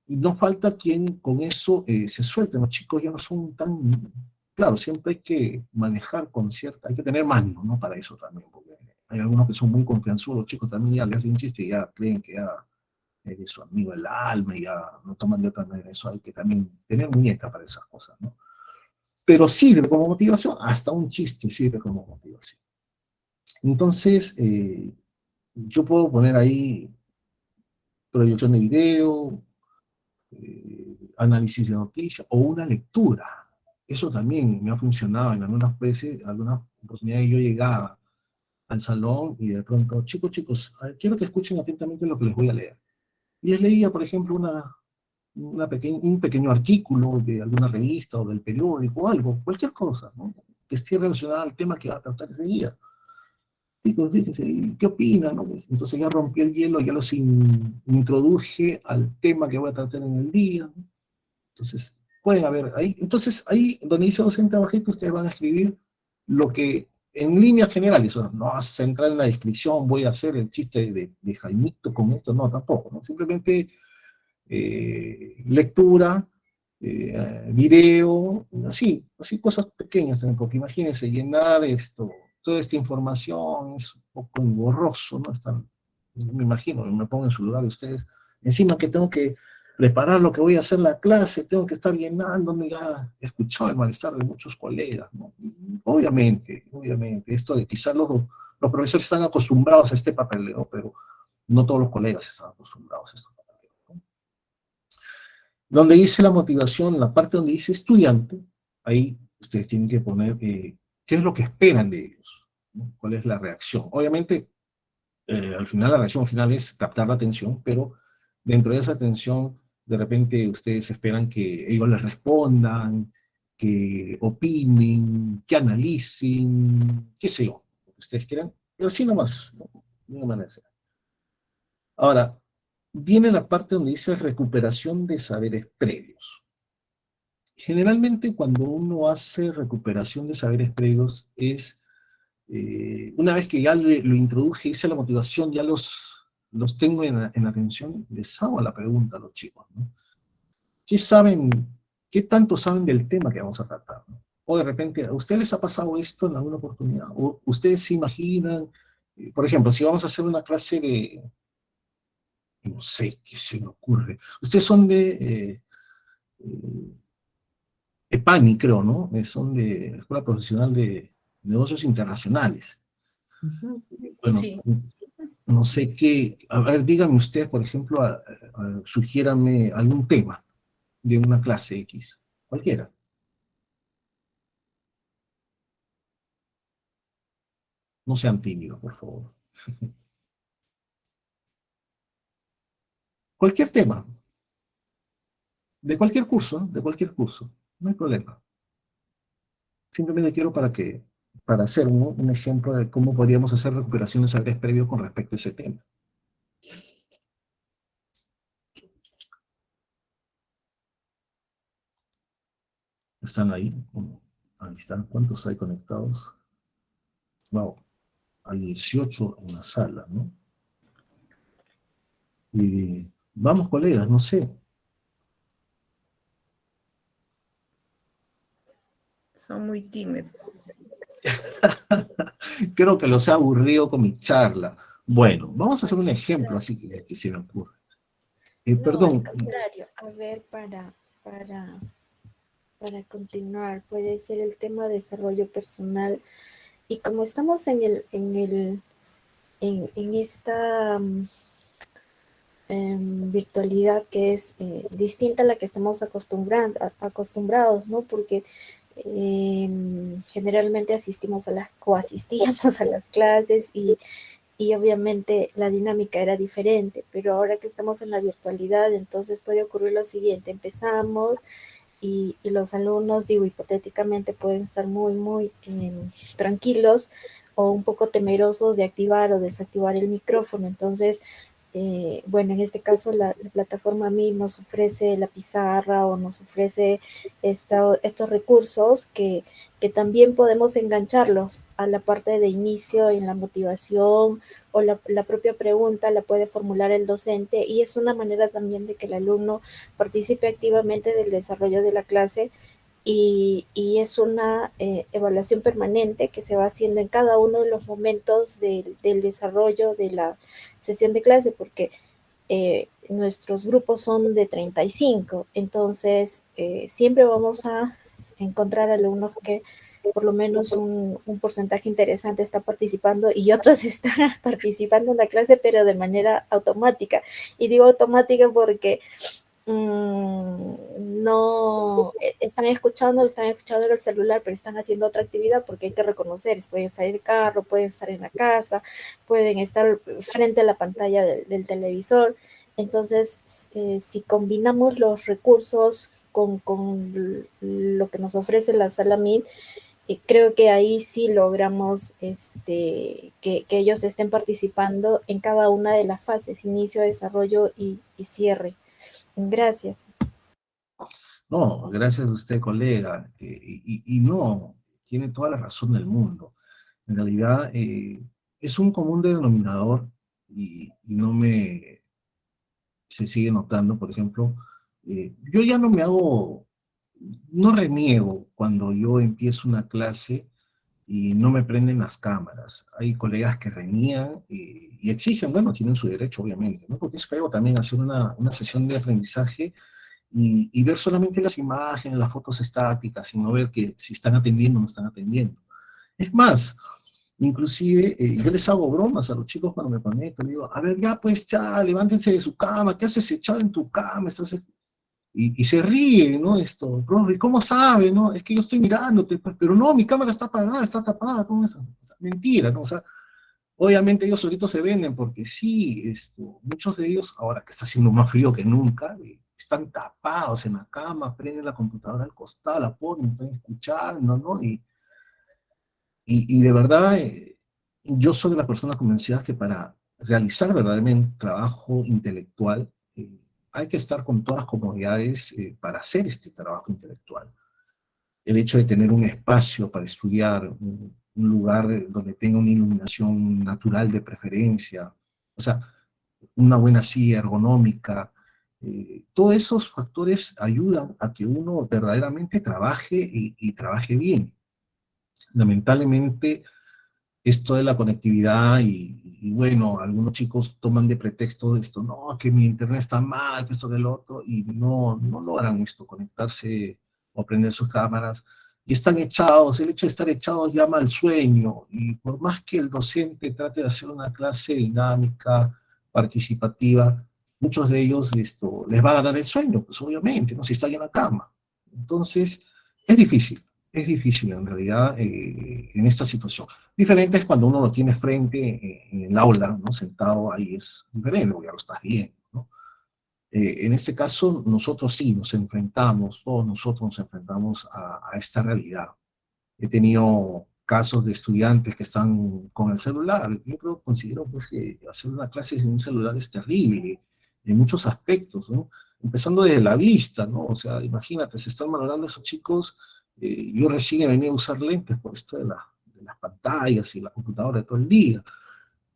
no falta quien con eso se suelte. Los chicos ya no son tan... Claro, siempre hay que manejar con cierta... Hay que tener mano, ¿no? Para eso también, porque hay algunos que son muy confianzudos, los chicos también ya le hacen un chiste y ya creen que ya eres su amigo del alma y ya lo toman de otra manera. Eso hay que también tener muñeca para esas cosas, ¿no? Pero sirve como motivación, hasta un chiste sirve como motivación. Entonces, yo puedo poner ahí proyección de video, análisis de noticias o una lectura. Eso también me ha funcionado en algunas veces, algunas oportunidades yo llegaba al salón y de pronto, chicos, quiero que escuchen atentamente lo que les voy a leer. Y les leía, por ejemplo, un pequeño artículo de alguna revista o del periódico o algo, cualquier cosa, ¿no? Que esté relacionada al tema que va a tratar ese día. Chicos, fíjense, ¿qué opinan? ¿No? Pues, entonces ya rompí el hielo, ya los introduje al tema que voy a tratar en el día, ¿no? Entonces, pueden haber ahí. Entonces, ahí donde dice docente abajito, ustedes van a escribir lo que en líneas generales, o sea, no vas a entrar en la descripción, voy a hacer el chiste de Jaimito con esto, no, tampoco, ¿no? Simplemente lectura, video, así cosas pequeñas también, porque imagínense llenar toda esta información es un poco engorroso, ¿no? Me imagino, me pongo en su lugar de ustedes, encima que tengo que preparar lo que voy a hacer en la clase, tengo que estar llenándome, ya he escuchado el malestar de muchos colegas, ¿no? Obviamente, esto de quizás los profesores están acostumbrados a este papeleo, pero no todos los colegas están acostumbrados a esto. Donde dice la motivación, la parte donde dice estudiante, ahí ustedes tienen que poner qué es lo que esperan de ellos, ¿no? ¿Cuál es la reacción? Obviamente, al final la reacción final es captar la atención, pero dentro de esa atención, de repente ustedes esperan que ellos les respondan, que opinen, que analicen, qué sé yo, lo que ustedes quieran, pero así nomás, ¿no? De una manera. Ahora, viene la parte donde dice recuperación de saberes previos. Generalmente cuando uno hace recuperación de saberes previos es, una vez que ya lo introduje, hice la motivación, ya los tengo en atención, les hago la pregunta a los chicos, ¿no? ¿Qué saben, qué tanto saben del tema que vamos a tratar, ¿no? O de repente, ¿a ustedes les ha pasado esto en alguna oportunidad? ¿O ustedes se imaginan, por ejemplo, si vamos a hacer una clase de, no sé, qué se me ocurre? Ustedes son de EPANI, creo, ¿no? Son de Escuela Profesional de Negocios Internacionales. Ujú. Bueno, Sí. no sé qué, a ver, díganme ustedes, por ejemplo, sugiéranme algún tema de una clase X, cualquiera. No sean tímidos, por favor. Cualquier tema, de cualquier curso, no hay problema. Simplemente quiero para hacer un ejemplo de cómo podríamos hacer recuperaciones de saberes previos con respecto a ese tema. ¿Están ahí? Ahí están. ¿Cuántos hay conectados? Wow, hay 18 en la sala, ¿no? Y vamos, colegas, no sé. Son muy tímidos. Creo que los he aburrido con mi charla. Bueno, vamos a hacer un ejemplo así que se me ocurre. No, al Perdón, contrario. A ver, para, para continuar, puede ser el tema de desarrollo personal. Y como estamos en esta virtualidad que es distinta a la que estamos acostumbrados, ¿no? Porque generalmente asistimos a las, coasistíamos a las clases y obviamente la dinámica era diferente, pero ahora que estamos en la virtualidad, entonces puede ocurrir lo siguiente: empezamos y los alumnos, digo, hipotéticamente pueden estar muy tranquilos o un poco temerosos de activar o desactivar el micrófono. Entonces, bueno, en este caso la plataforma a mí nos ofrece la pizarra o nos ofrece estos recursos que también podemos engancharlos a la parte de inicio en la motivación, o la propia pregunta la puede formular el docente, y es una manera también de que el alumno participe activamente del desarrollo de la clase, y es una evaluación permanente que se va haciendo en cada uno de los momentos del desarrollo de la sesión de clase, porque nuestros grupos son de 35, entonces siempre vamos a encontrar alumnos que por lo menos un porcentaje interesante está participando y otros están participando en la clase, pero de manera automática. Y digo automática porque no están escuchando en el celular, pero están haciendo otra actividad, porque hay que reconocer, pueden estar en el carro, pueden estar en la casa, pueden estar frente a la pantalla del televisor. Entonces, si combinamos los recursos con lo que nos ofrece la sala MIT, creo que ahí sí logramos que ellos estén participando en cada una de las fases, inicio, desarrollo y cierre. Gracias. No, gracias a usted, colega. Y no, tiene toda la razón del mundo. En realidad, es un común denominador y no me se sigue notando, por ejemplo, yo ya no me hago, no reniego cuando yo empiezo una clase y no me prenden las cámaras. Hay colegas que renían y exigen, bueno, tienen su derecho, obviamente, ¿no? Porque es feo también hacer una sesión de aprendizaje y ver solamente las imágenes, las fotos estáticas, y no ver que si están atendiendo o no están atendiendo. Es más, inclusive yo les hago bromas a los chicos cuando me conecto, les digo, a ver, ya pues, ya, levántense de su cama, ¿qué haces echado en tu cama? Y se ríen, ¿no? Esto, profe, ¿cómo sabe, no? Es que yo estoy mirándote, pues, pero no, mi cámara está apagada, está tapada, ¿cómo es? O sea, mentira, ¿no? O sea, obviamente ellos solitos se venden porque sí, muchos de ellos, ahora que está haciendo más frío que nunca, están tapados en la cama, prenden la computadora al costado, la ponen, están escuchando, ¿no? Y de verdad, yo soy de las personas convencidas que para realizar verdaderamente trabajo intelectual, hay que estar con todas las comodidades para hacer este trabajo intelectual. El hecho de tener un espacio para estudiar, un lugar donde tenga una iluminación natural de preferencia, o sea, una buena silla ergonómica, todos esos factores ayudan a que uno verdaderamente trabaje y trabaje bien. Lamentablemente, esto de la conectividad y bueno, algunos chicos toman de pretexto esto, no, que mi internet está mal, que esto, que el otro, y no logran esto, conectarse o prender sus cámaras, y están echados, el hecho de estar echados llama al sueño, y por más que el docente trate de hacer una clase dinámica, participativa, muchos de ellos les va a ganar el sueño, pues obviamente, ¿no? Si están en la cama. Entonces, es difícil. Es difícil en realidad en esta situación. Diferente es cuando uno lo tiene frente en el aula, ¿no? Sentado ahí es diferente, porque ya lo estás viendo, ¿no? En este caso, nosotros sí nos enfrentamos, todos nosotros nos enfrentamos a esta realidad. He tenido casos de estudiantes que están con el celular. Yo creo, considero pues, que hacer una clase en un celular es terrible en muchos aspectos, ¿no? Empezando desde la vista, ¿no? O sea, imagínate, se están valorando esos chicos. Yo recién he venido a usar lentes por esto de las pantallas y la computadora todo el día.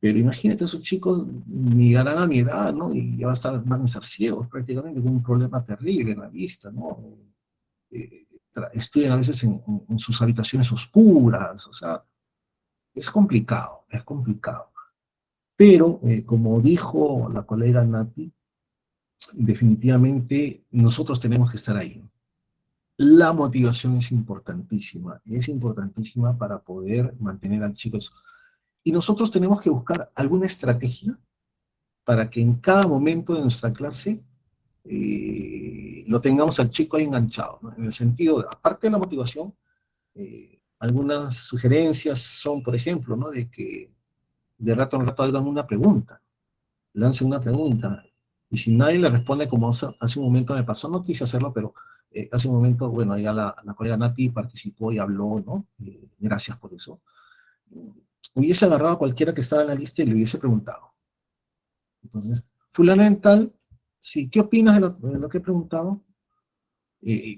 Pero imagínate, esos chicos llegarán a mi edad, ¿no? Y ya van a estar ciegos prácticamente, con un problema terrible en la vista, ¿no? Estudian a veces en sus habitaciones oscuras, o sea, es complicado, es complicado. Pero, como dijo la colega Nati, definitivamente nosotros tenemos que estar ahí. La motivación es importantísima para poder mantener al chico. Y nosotros tenemos que buscar alguna estrategia para que en cada momento de nuestra clase lo tengamos al chico ahí enganchado, ¿no? En el sentido, aparte de la motivación, algunas sugerencias son, por ejemplo, ¿no? De que de rato en rato hagan una pregunta, lancen una pregunta, y si nadie le responde, como hace un momento me pasó, no quise hacerlo, pero hace un momento, bueno, ya la colega Nati participó y habló, ¿no? Gracias por eso. Hubiese agarrado a cualquiera que estaba en la lista y le hubiese preguntado. Entonces, fulano en tal, sí, ¿qué opinas de lo que he preguntado?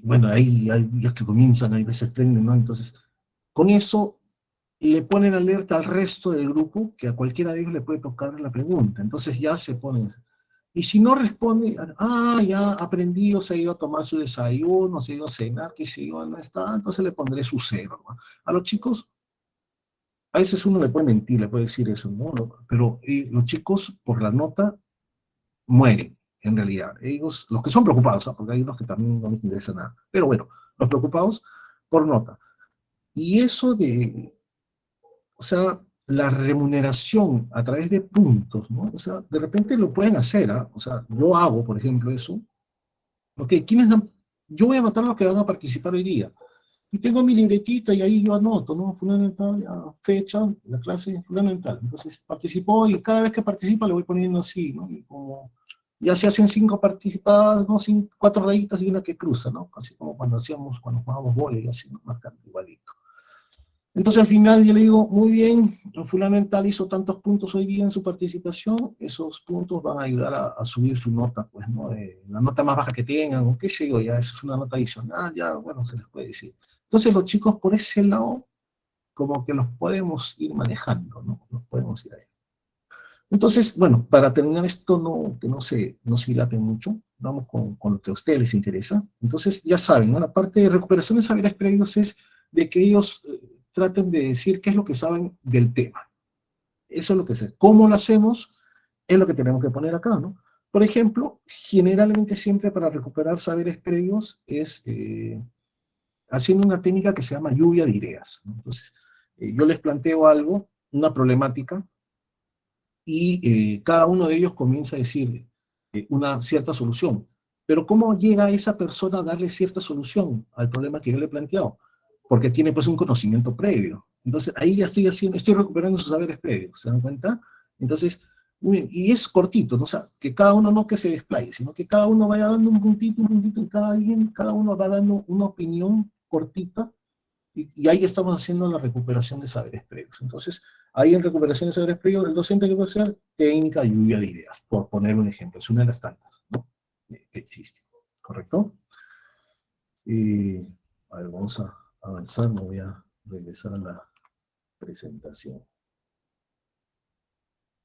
Bueno, ahí ya que comienzan, ahí veces prenden, ¿no? Entonces, con eso le ponen alerta al resto del grupo que a cualquiera de ellos le puede tocar la pregunta. Entonces ya se ponen. Y si no responde, ya aprendió, se ha ido a tomar su desayuno, se ha ido a cenar, que se iba, no está, entonces le pondré su cero, ¿no? A los chicos, a veces uno le puede mentir, le puede decir eso, ¿no? Pero los chicos, por la nota, mueren, en realidad. Ellos, los que son preocupados, ¿no? Porque hay unos que también no les interesa nada. Pero bueno, los preocupados por nota. Y eso o sea, la remuneración a través de puntos, ¿no? O sea, de repente lo pueden hacer, ¿ah? O sea, yo hago, por ejemplo, eso. Ok, ¿quiénes dan? Yo voy a anotar los que van a participar hoy día. Y tengo mi libretita y ahí yo anoto, ¿no? Fulano en tal, fecha, la clase, fulano en tal. Entonces participó y cada vez que participa le voy poniendo así, ¿no? Y como Ya se hacen 5 participadas, ¿no? 4 rayitas y una que cruza, ¿no? Así como cuando jugábamos vóley, así, ¿no? Marcando igualito. Entonces al final yo le digo, muy bien, fulano en tal hizo tantos puntos hoy día en su participación, esos puntos van a ayudar a subir su nota, pues, ¿no? La nota más baja que tengan, o qué sé yo, ya eso es una nota adicional, ya, bueno, se les puede decir. Entonces los chicos por ese lado, como que los podemos ir manejando, ¿no? Los podemos ir ahí. Entonces, bueno, para terminar esto, que no se dilaten mucho, vamos con lo que a ustedes les interesa. Entonces, ya saben, ¿no? La parte de recuperación de saberes previos es de que ellos traten de decir qué es lo que saben del tema. Eso es lo que sé. ¿Cómo lo hacemos? Es lo que tenemos que poner acá, ¿no? Por ejemplo, generalmente siempre para recuperar saberes previos es haciendo una técnica que se llama lluvia de ideas, ¿no? Entonces, yo les planteo algo, una problemática, y cada uno de ellos comienza a decir una cierta solución. Pero ¿cómo llega esa persona a darle cierta solución al problema que yo le he planteado? Porque tiene pues un conocimiento previo. Entonces ahí ya estoy recuperando sus saberes previos, ¿se dan cuenta? Entonces, muy bien, y es cortito, ¿no? O sea, que cada uno no que se desplaye, sino que cada uno vaya dando un puntito, y cada uno va dando una opinión cortita, y ahí estamos haciendo la recuperación de saberes previos. Entonces, ahí en recuperación de saberes previos, el docente que puede hacer técnica lluvia de ideas, por poner un ejemplo, es una de las tantas, ¿no? Que existe, ¿correcto? A ver, vamos a avanzar, me voy a regresar a la presentación.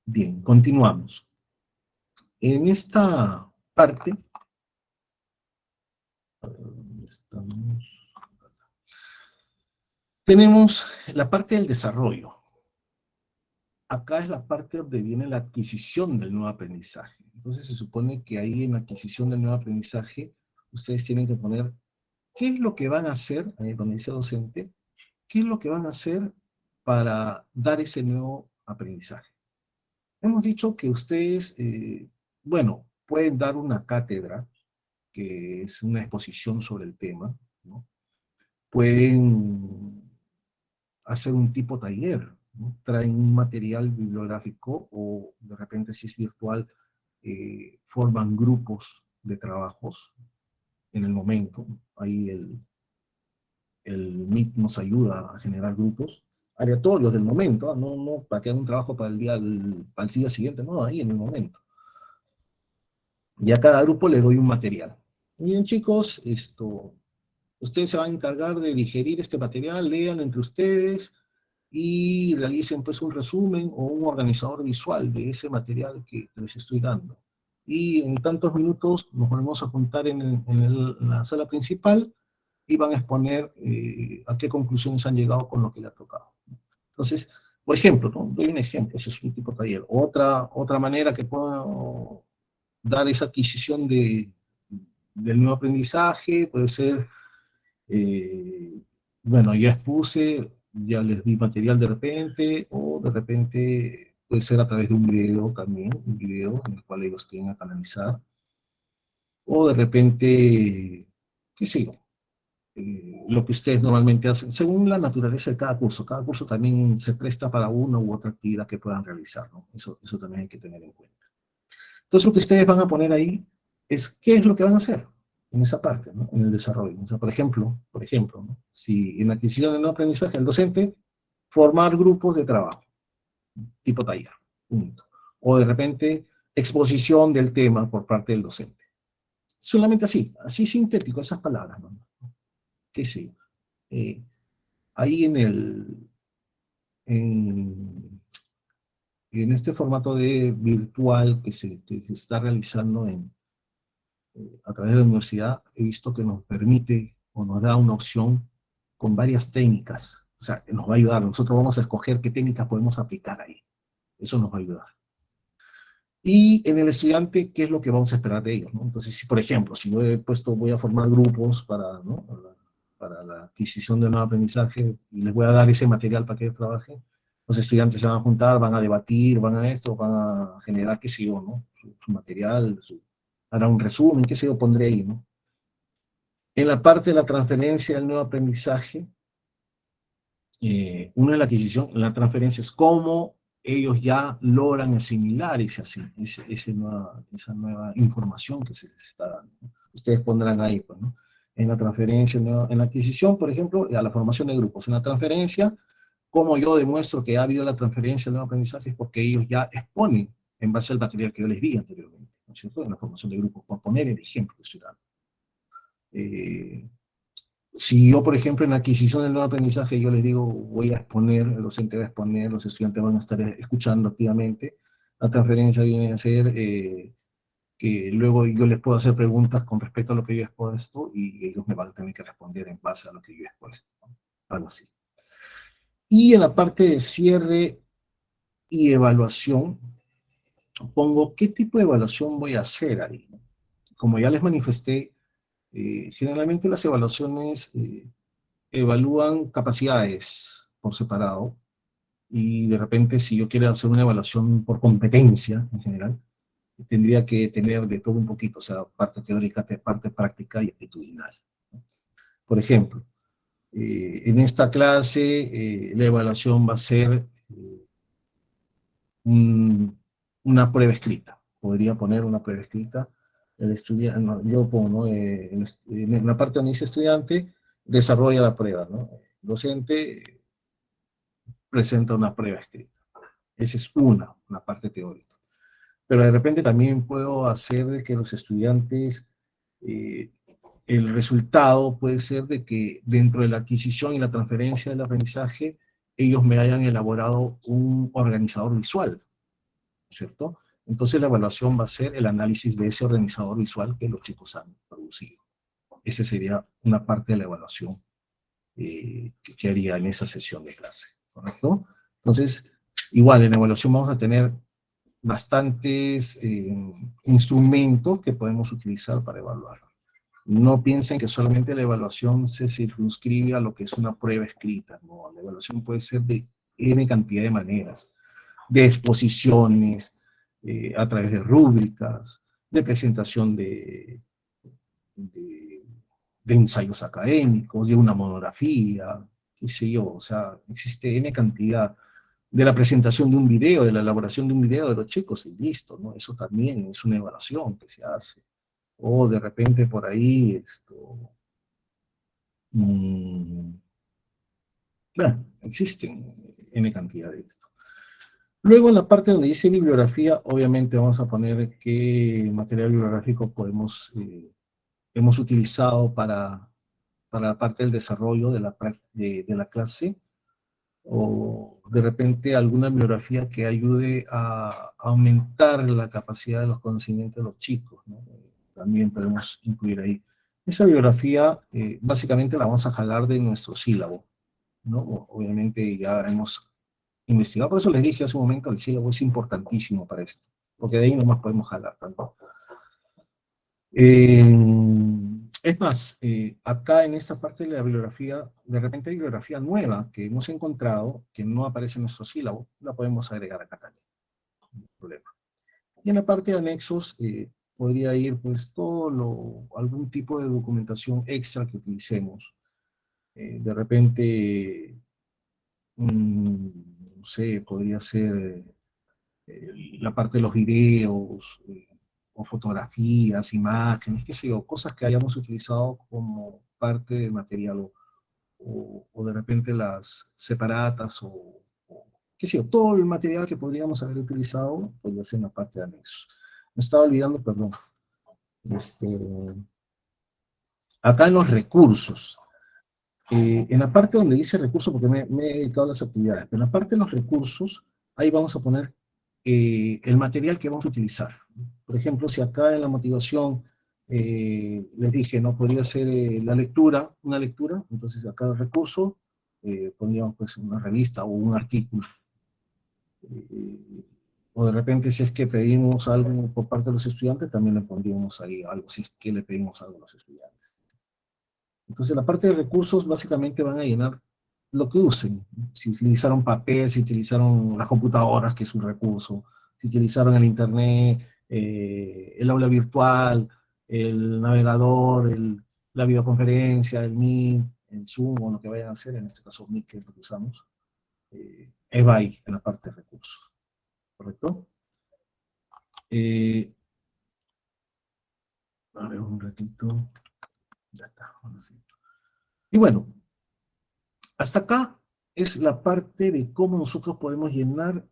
Bien, continuamos. En esta parte, ¿dónde estamos? Tenemos la parte del desarrollo. Acá es la parte donde viene la adquisición del nuevo aprendizaje. Entonces se supone que ahí en la adquisición del nuevo aprendizaje, ustedes tienen que poner qué es lo que van a hacer, donde dice docente, qué es lo que van a hacer para dar ese nuevo aprendizaje. Hemos dicho que ustedes, bueno, pueden dar una cátedra, que es una exposición sobre el tema, ¿no? Pueden hacer un tipo taller, ¿no? Traen un material bibliográfico o de repente si es virtual, forman grupos de trabajos en el momento. Ahí el Meet nos ayuda a generar grupos aleatorios del momento, ¿no? No para que hagan un trabajo para para el día siguiente, no, ahí en el momento. Y a cada grupo le doy un material. Muy bien, chicos, ustedes se van a encargar de digerir este material, lean entre ustedes y realicen pues un resumen o un organizador visual de ese material que les estoy dando. Y en tantos minutos nos volvemos a juntar en la sala principal y van a exponer a qué conclusiones han llegado con lo que le ha tocado. Entonces, por ejemplo, ¿no? Doy un ejemplo, ese es un tipo de taller. Otra manera que puedo dar esa adquisición del nuevo aprendizaje puede ser, bueno, ya expuse, ya les di material de repente, o de repente puede ser a través de un video también, un video en el cual ellos tengan que analizar, o de repente, qué sé yo, lo que ustedes normalmente hacen, según la naturaleza de cada curso también se presta para una u otra actividad que puedan realizar, ¿no? Eso también hay que tener en cuenta. Entonces lo que ustedes van a poner ahí es qué es lo que van a hacer en esa parte, ¿no? En el desarrollo. O sea, por ejemplo, ¿no? Si en la adquisición del nuevo aprendizaje el docente, formar grupos de trabajo, tipo taller, punto. O de repente, exposición del tema por parte del docente. Solamente así sintético, esas palabras, ¿no? ¿Qué sé? Ahí en, en este formato de virtual que se está realizando a través de la universidad, he visto que nos permite o nos da una opción con varias técnicas. O sea, nos va a ayudar. Nosotros vamos a escoger qué técnicas podemos aplicar ahí. Eso nos va a ayudar. Y en el estudiante, ¿qué es lo que vamos a esperar de ellos, ¿no? Entonces, si por ejemplo, si yo voy a formar grupos ¿no? para la adquisición del nuevo aprendizaje y les voy a dar ese material para que ellos trabajen, los estudiantes se van a juntar, van a debatir, van a esto, van a generar, qué sé yo, ¿no? Su material, hará un resumen, qué sé yo, pondré ahí, ¿no? En la parte de la transferencia del nuevo aprendizaje, una de la adquisición, la transferencia es cómo ellos ya logran asimilar esa nueva información que se les está dando, ¿no? Ustedes pondrán ahí, pues, ¿no? En la transferencia, ¿no? En la adquisición, por ejemplo, a la formación de grupos. En la transferencia, ¿cómo yo demuestro que ha habido la transferencia del nuevo aprendizaje? Es porque ellos ya exponen en base al material que yo les di anteriormente, ¿no es cierto? En la formación de grupos, por poner el ejemplo que estoy dando. Si yo, por ejemplo, en la adquisición del nuevo aprendizaje, yo les digo, voy a exponer, el docente va a exponer, los estudiantes van a estar escuchando activamente, la transferencia viene a ser que luego yo les puedo hacer preguntas con respecto a lo que yo he expuesto y ellos me van a tener que responder en base a lo que yo he expuesto, ¿no? Algo así. Y en la parte de cierre y evaluación, pongo qué tipo de evaluación voy a hacer ahí. Como ya les manifesté, generalmente las evaluaciones evalúan capacidades por separado, y de repente si yo quiero hacer una evaluación por competencia en general, tendría que tener de todo un poquito, o sea, parte teórica, parte práctica y actitudinal. Por ejemplo, en esta clase la evaluación va a ser una prueba escrita. Podría poner una prueba escrita. El estudiante, no, yo pongo, ¿no? En la parte donde dice estudiante, desarrolla la prueba, ¿no? El docente presenta una prueba escrita. Esa es una parte teórica. Pero de repente también puedo hacer de que los estudiantes, eh, el resultado puede ser de que dentro de la adquisición y la transferencia del aprendizaje, ellos me hayan elaborado un organizador visual, ¿cierto? Entonces la evaluación va a ser el análisis de ese organizador visual que los chicos han producido. Esa sería una parte de la evaluación que haría en esa sesión de clase, ¿correcto? Entonces, igual en la evaluación vamos a tener bastantes instrumentos que podemos utilizar para evaluar. No piensen que solamente la evaluación se circunscribe a lo que es una prueba escrita, no, la evaluación puede ser de N cantidad de maneras, de exposiciones, a través de rúbricas, de presentación de, de ensayos académicos, de una monografía, qué sé yo, o sea, existe N cantidad de la presentación de un video, de la elaboración de un video de los chicos y listo, ¿no? Eso también es una evaluación que se hace. O de repente por ahí, mmm, bueno, existen N cantidad de esto. Luego en la parte donde dice bibliografía, obviamente vamos a poner qué material bibliográfico hemos utilizado para la parte del desarrollo de la clase, o de repente alguna bibliografía que ayude a aumentar la capacidad de los conocimientos de los chicos, ¿no? También podemos incluir ahí. Esa bibliografía básicamente la vamos a jalar de nuestro sílabo, ¿no? Obviamente ya hemos investigado, por eso les dije hace un momento, el sílabo es importantísimo para esto, porque de ahí nomás podemos jalar tanto. Es más, acá en esta parte de la bibliografía, de repente hay bibliografía nueva que hemos encontrado, que no aparece en nuestro sílabo, la podemos agregar acá también, no hay problema. Y en la parte de anexos, podría ir pues algún tipo de documentación extra que utilicemos. De repente, no sé, podría ser la parte de los videos, o fotografías, imágenes, qué sé yo, cosas que hayamos utilizado como parte del material, o de repente las separatas, qué sé yo, todo el material que podríamos haber utilizado, podría ser en la parte de anexos. Me estaba olvidando, perdón. Este, Acá en los recursos, en la parte donde dice recursos, porque me he dedicado a las actividades, pero en la parte de los recursos, ahí vamos a poner el material que vamos a utilizar. Por ejemplo, si acá en la motivación les dije, no podría ser la lectura, una lectura, entonces acá el recurso, pondríamos pues una revista o un artículo. O de repente si es que pedimos algo por parte de los estudiantes, también le pondríamos ahí algo, si es que le pedimos algo a los estudiantes. Entonces, la parte de recursos básicamente van a llenar lo que usen. Si utilizaron papel, si utilizaron las computadoras, que es un recurso, si utilizaron el internet, el aula virtual, el navegador, la videoconferencia, el Meet, el Zoom, o lo que vayan a hacer, en este caso Meet, que es lo que usamos, va ahí en la parte de recursos. ¿correcto? A ver, un ratito. Ya está, ahora sí. Y bueno, hasta acá es la parte de cómo nosotros podemos llenar,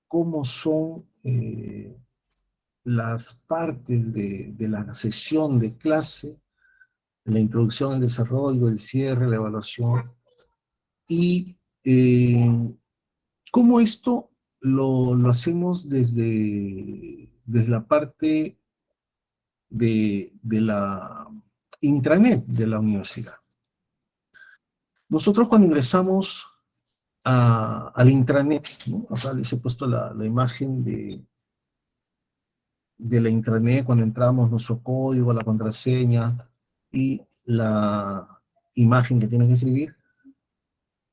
cómo son las partes de la sesión de clase, la introducción, el desarrollo, el cierre, la evaluación, y cómo esto lo hacemos desde la parte de la intranet de la universidad. Nosotros cuando ingresamos al intranet, ¿no? Acá les he puesto la imagen de la intranet cuando entramos, nuestro código, la contraseña y la imagen que tienen que escribir.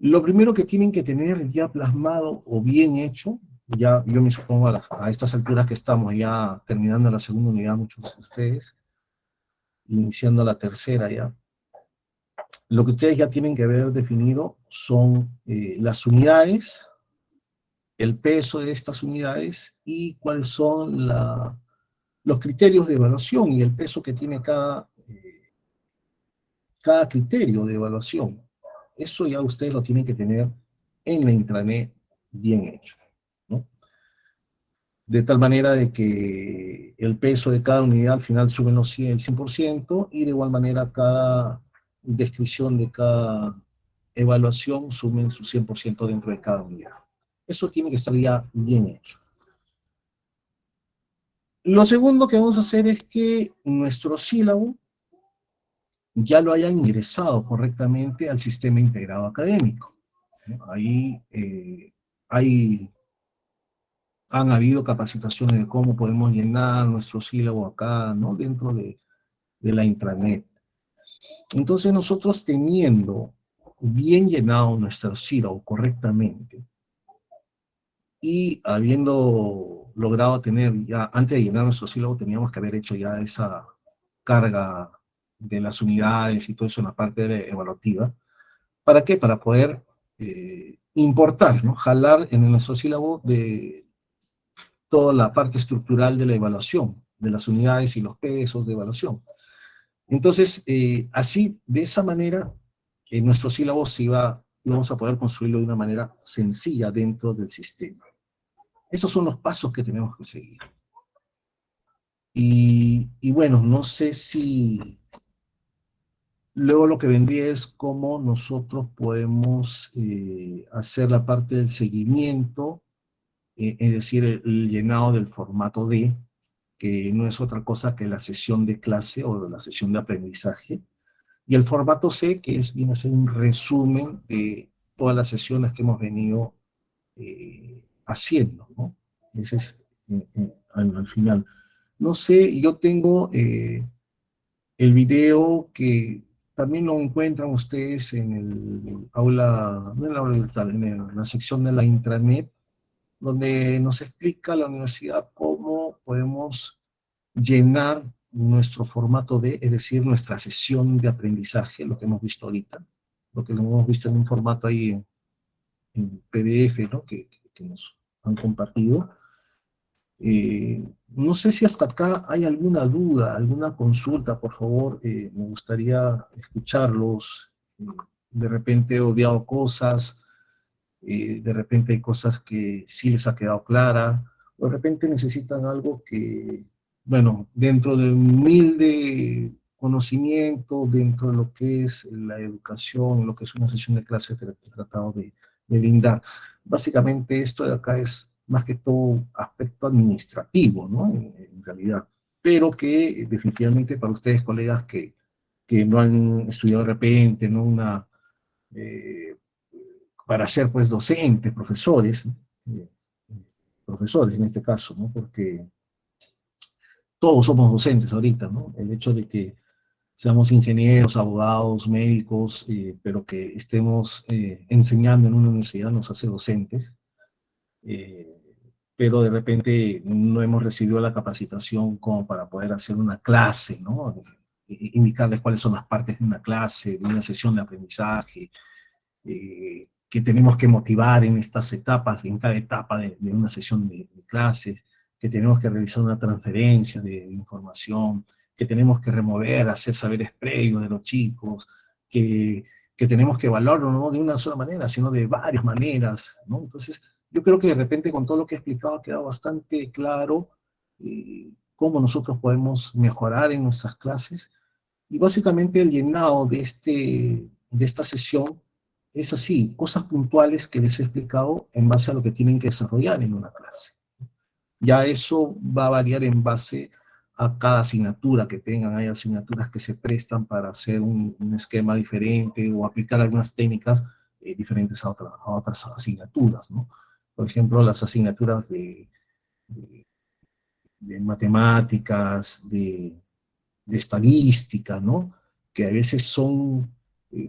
Lo primero que tienen que tener ya plasmado o bien hecho, ya yo me supongo a estas alturas que estamos ya terminando la segunda unidad, muchos de ustedes, iniciando la tercera ya, lo que ustedes ya tienen que haber definido son las unidades, el peso de estas unidades y cuáles son los criterios de evaluación y el peso que tiene cada criterio de evaluación. Eso ya ustedes lo tienen que tener en la intranet bien hecho, ¿no? De tal manera de que el peso de cada unidad al final sube el 100%, y de igual manera cada descripción de cada evaluación sumen su 100% dentro de cada unidad. Eso tiene que estar ya bien hecho. Lo segundo que vamos a hacer es que nuestro sílabo ya lo hayan ingresado correctamente al sistema integrado académico. Ahí han habido capacitaciones de cómo podemos llenar nuestro sílabo acá, ¿no? Dentro de la intranet. Entonces nosotros teniendo bien llenado nuestro sílabo correctamente y habiendo logrado tener ya, antes de llenar nuestro sílabo, teníamos que haber hecho ya esa carga de las unidades y todo eso en la parte evaluativa. ¿Para qué? Para poder importar, ¿no? Jalar en nuestro sílabo de toda la parte estructural de la evaluación, de las unidades y los pesos de evaluación. Entonces, así, de esa manera, nuestro sílabo íbamos a poder construirlo de una manera sencilla dentro del sistema. Esos son los pasos que tenemos que seguir. Y bueno, no sé si luego lo que vendría es cómo nosotros podemos hacer la parte del seguimiento, es decir, el llenado del formato D, que no es otra cosa que la sesión de clase o la sesión de aprendizaje, y el formato C, que viene a ser un resumen de todas las sesiones que hemos venido haciendo, ¿no? Ese es al final. No sé, yo tengo el video que también lo encuentran ustedes en el aula, no en la aula virtual, en la sección de la intranet, donde nos explica la universidad cómo podemos llenar nuestro formato D, es decir, nuestra sesión de aprendizaje, lo que hemos visto ahorita, lo que lo hemos visto en un formato ahí en PDF, ¿no? que nos han compartido. No sé si hasta acá hay alguna duda, alguna consulta, por favor, me gustaría escucharlos. De repente he obviado cosas, de repente hay cosas que sí les ha quedado clara, o de repente necesitan algo que, bueno, dentro de un humilde conocimiento, dentro de lo que es la educación, lo que es una sesión de clase que he tratado de brindar. Básicamente esto de acá es más que todo aspecto administrativo, ¿no? En realidad, pero que definitivamente para ustedes, colegas, que no han estudiado de repente, ¿no? Eh, para ser pues docentes, profesores, eh, profesores en este caso, ¿no? Porque todos somos docentes ahorita, ¿no? El hecho de que seamos ingenieros, abogados, médicos, pero que estemos enseñando en una universidad nos hace docentes, eh, pero de repente no hemos recibido la capacitación como para poder hacer una clase, ¿no? Indicarles cuáles son las partes de una clase, de una sesión de aprendizaje, que tenemos que motivar en estas etapas, en cada etapa de una sesión de clases, que tenemos que realizar una transferencia de información, que tenemos que remover, hacer saberes previos de los chicos, que tenemos que evaluarlo no de una sola manera, sino de varias maneras, ¿no? Entonces, yo creo que de repente con todo lo que he explicado ha quedado bastante claro cómo nosotros podemos mejorar en nuestras clases, y básicamente el llenado de esta sesión es así, cosas puntuales que les he explicado en base a lo que tienen que desarrollar en una clase. Ya eso va a variar en base a cada asignatura que tengan. Hay asignaturas que se prestan para hacer un esquema diferente o aplicar algunas técnicas diferentes a otras asignaturas, ¿no? Por ejemplo, las asignaturas de matemáticas, de estadística, ¿no? Que a veces son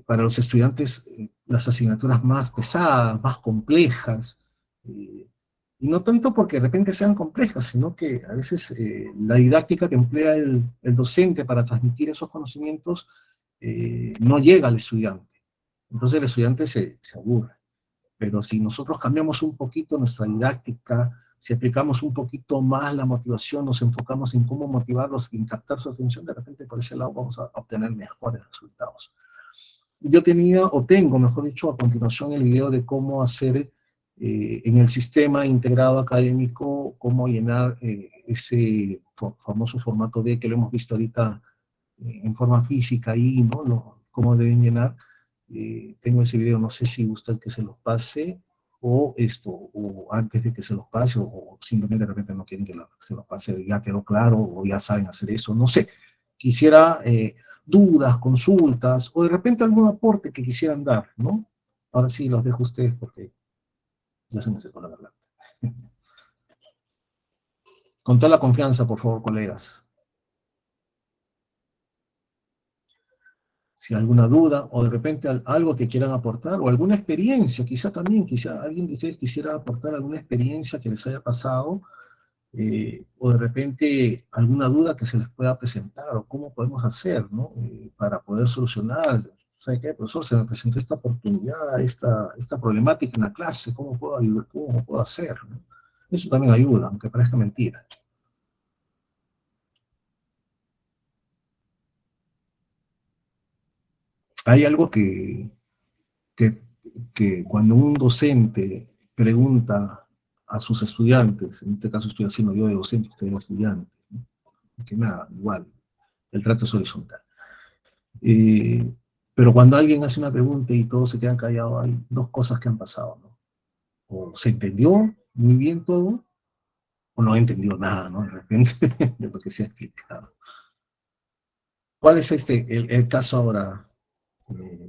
para los estudiantes las asignaturas más pesadas, más complejas, y no tanto porque de repente sean complejas, sino que a veces la didáctica que emplea el docente para transmitir esos conocimientos no llega al estudiante. Entonces el estudiante se aburre. Pero si nosotros cambiamos un poquito nuestra didáctica, si aplicamos un poquito más la motivación, nos enfocamos en cómo motivarlos, en captar su atención, de repente por ese lado vamos a obtener mejores resultados. Yo tenía, o tengo, mejor dicho, a continuación el video de cómo hacer en el sistema integrado académico, cómo llenar ese famoso formato D que lo hemos visto ahorita en forma física ahí, ¿no? Cómo deben llenar. Tengo ese video, no sé si gusta que se los pase, o antes de que se los pase, o simplemente de repente no quieren que se los pase, ya quedó claro, o ya saben hacer eso, no sé. Quisiera dudas, consultas, o de repente algún aporte que quisieran dar, ¿no? Ahora sí, los dejo a ustedes porque ya se me secó la garganta. Con toda la confianza, por favor, colegas. Si hay alguna duda, o de repente algo que quieran aportar, o alguna experiencia, quizá también, quizá alguien de ustedes quisiera aportar alguna experiencia que les haya pasado, o de repente alguna duda que se les pueda presentar, o cómo podemos hacer, ¿no? Para poder solucionar. ¿Sabe qué, profesor? Se me presentó esta oportunidad, esta problemática en la clase, ¿cómo puedo ayudar? ¿Cómo puedo hacer? ¿No? Eso también ayuda, aunque parezca mentira. Hay algo que, que cuando un docente pregunta a sus estudiantes, en este caso estoy haciendo yo de docente, usted de estudiante, ¿no? Que nada, igual, el trato es horizontal. Pero cuando alguien hace una pregunta y todos se quedan callados, hay dos cosas que han pasado, ¿no? O se entendió muy bien todo, o no entendió nada, ¿no? De repente, de lo que se ha explicado. ¿Cuál es el caso ahora,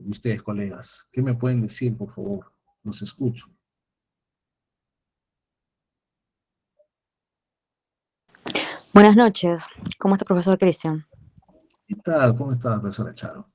ustedes, colegas? ¿Qué me pueden decir, por favor? Los escucho. Buenas noches. ¿Cómo está, profesor Cristian? ¿Qué tal? ¿Cómo está, profesora Charo?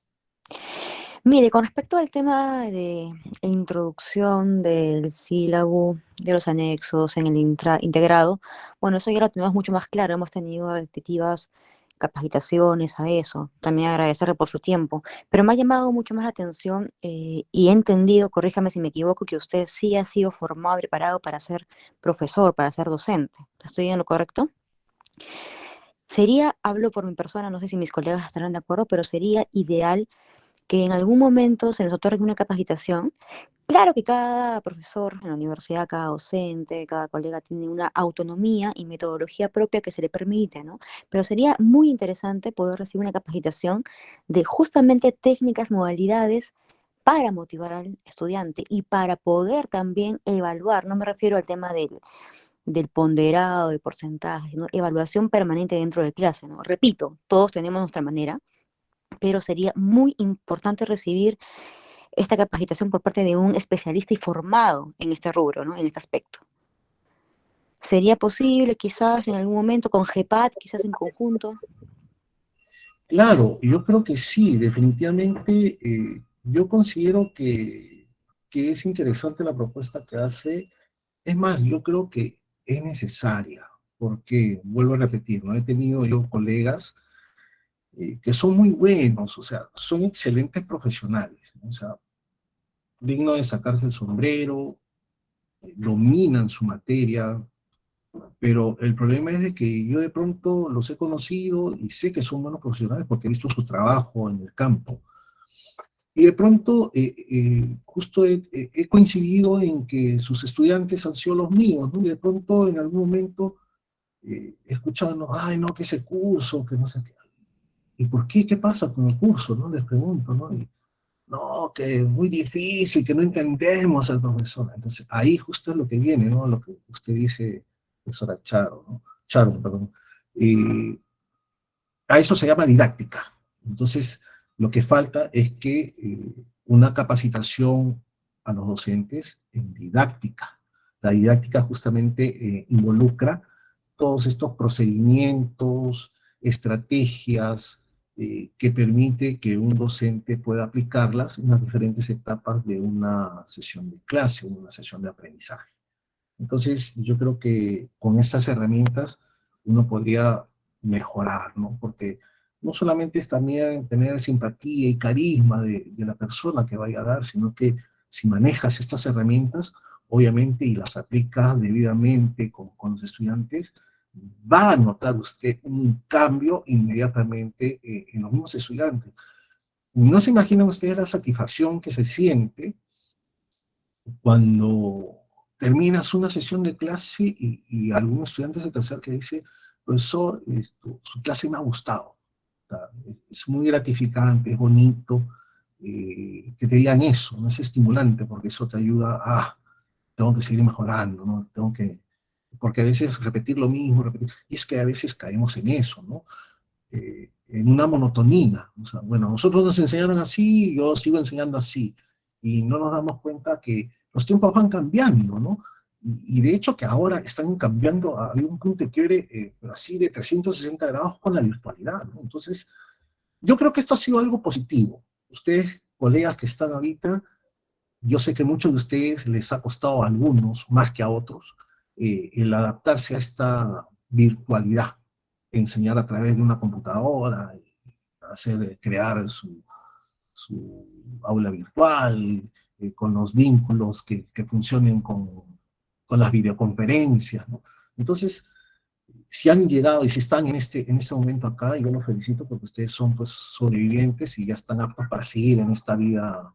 Mire, con respecto al tema de la introducción del sílabo, de los anexos en el integrado, bueno, eso ya lo tenemos mucho más claro. Hemos tenido respectivas capacitaciones a eso. También agradecerle por su tiempo. Pero me ha llamado mucho más la atención y he entendido, corríjame si me equivoco, que usted sí ha sido formado y preparado para ser profesor, para ser docente. ¿Estoy en lo correcto? Sería, hablo por mi persona, no sé si mis colegas estarán de acuerdo, pero sería ideal que en algún momento se nos otorgue una capacitación. Claro que cada profesor en la universidad, cada docente, cada colega tiene una autonomía y metodología propia que se le permite, ¿no? Pero sería muy interesante poder recibir una capacitación de justamente técnicas, modalidades para motivar al estudiante y para poder también evaluar. No me refiero al tema del ponderado, de porcentaje, ¿no? Evaluación permanente dentro de clase, ¿no? Repito, todos tenemos nuestra manera, pero sería muy importante recibir esta capacitación por parte de un especialista y formado en este rubro, ¿no? En este aspecto. ¿Sería posible quizás en algún momento con GEPAD, quizás en conjunto? Claro, yo creo que sí, definitivamente. Yo considero que es interesante la propuesta que hace. Es más, yo creo que es necesaria, porque, vuelvo a repetir, ¿no? He tenido yo colegas que son muy buenos, o sea, son excelentes profesionales, ¿no? O sea, digno de sacarse el sombrero, dominan su materia, pero el problema es de que yo de pronto los he conocido y sé que son buenos profesionales porque he visto su trabajo en el campo. Y de pronto, justo he coincidido en que sus estudiantes han sido los míos, ¿no? Y de pronto, en algún momento, he escuchado, no, ay, no, que ese curso, que no sé qué. ¿Y por qué? ¿Qué pasa con el curso? ¿No? Les pregunto, ¿no? Y, no, que es muy difícil, que no entendemos al profesor. Entonces, ahí justo es lo que viene, ¿no? Lo que usted dice, profesora Charo, ¿no? Charo, perdón. Eh, a eso se llama didáctica. Entonces, lo que falta es que una capacitación a los docentes en didáctica. La didáctica justamente involucra todos estos procedimientos, estrategias que permite que un docente pueda aplicarlas en las diferentes etapas de una sesión de clase, una sesión de aprendizaje. Entonces, yo creo que con estas herramientas uno podría mejorar, ¿no? Porque no solamente es también tener simpatía y carisma de la persona que vaya a dar, sino que si manejas estas herramientas, obviamente, y las aplicas debidamente con los estudiantes, va a notar usted un cambio inmediatamente en los mismos estudiantes. No se imaginan ustedes la satisfacción que se siente cuando terminas una sesión de clase y algún estudiante se te acerca y dice, profesor, su clase me ha gustado. O sea, es muy gratificante, es bonito que te digan eso, no es estimulante porque eso te ayuda a, tengo que seguir mejorando, ¿no? Tengo que, porque a veces repetir lo mismo, repetir, y es que a veces caemos en eso, ¿no? En una monotonía. O sea, bueno, nosotros nos enseñaron así, yo sigo enseñando así, y no nos damos cuenta que los tiempos van cambiando, ¿no? Y de hecho que ahora están cambiando, hay un punto de quiebre, pero así de 360 grados con la virtualidad, ¿no? Entonces, yo creo que esto ha sido algo positivo. Ustedes, colegas que están ahorita, yo sé que a muchos de ustedes les ha costado a algunos, más que a otros, el adaptarse a esta virtualidad, enseñar a través de una computadora, hacer, crear su aula virtual, con los vínculos que funcionen con las videoconferencias, ¿no? Entonces, si han llegado y si están en este momento acá, yo los felicito porque ustedes son pues sobrevivientes y ya están aptos para seguir en esta vida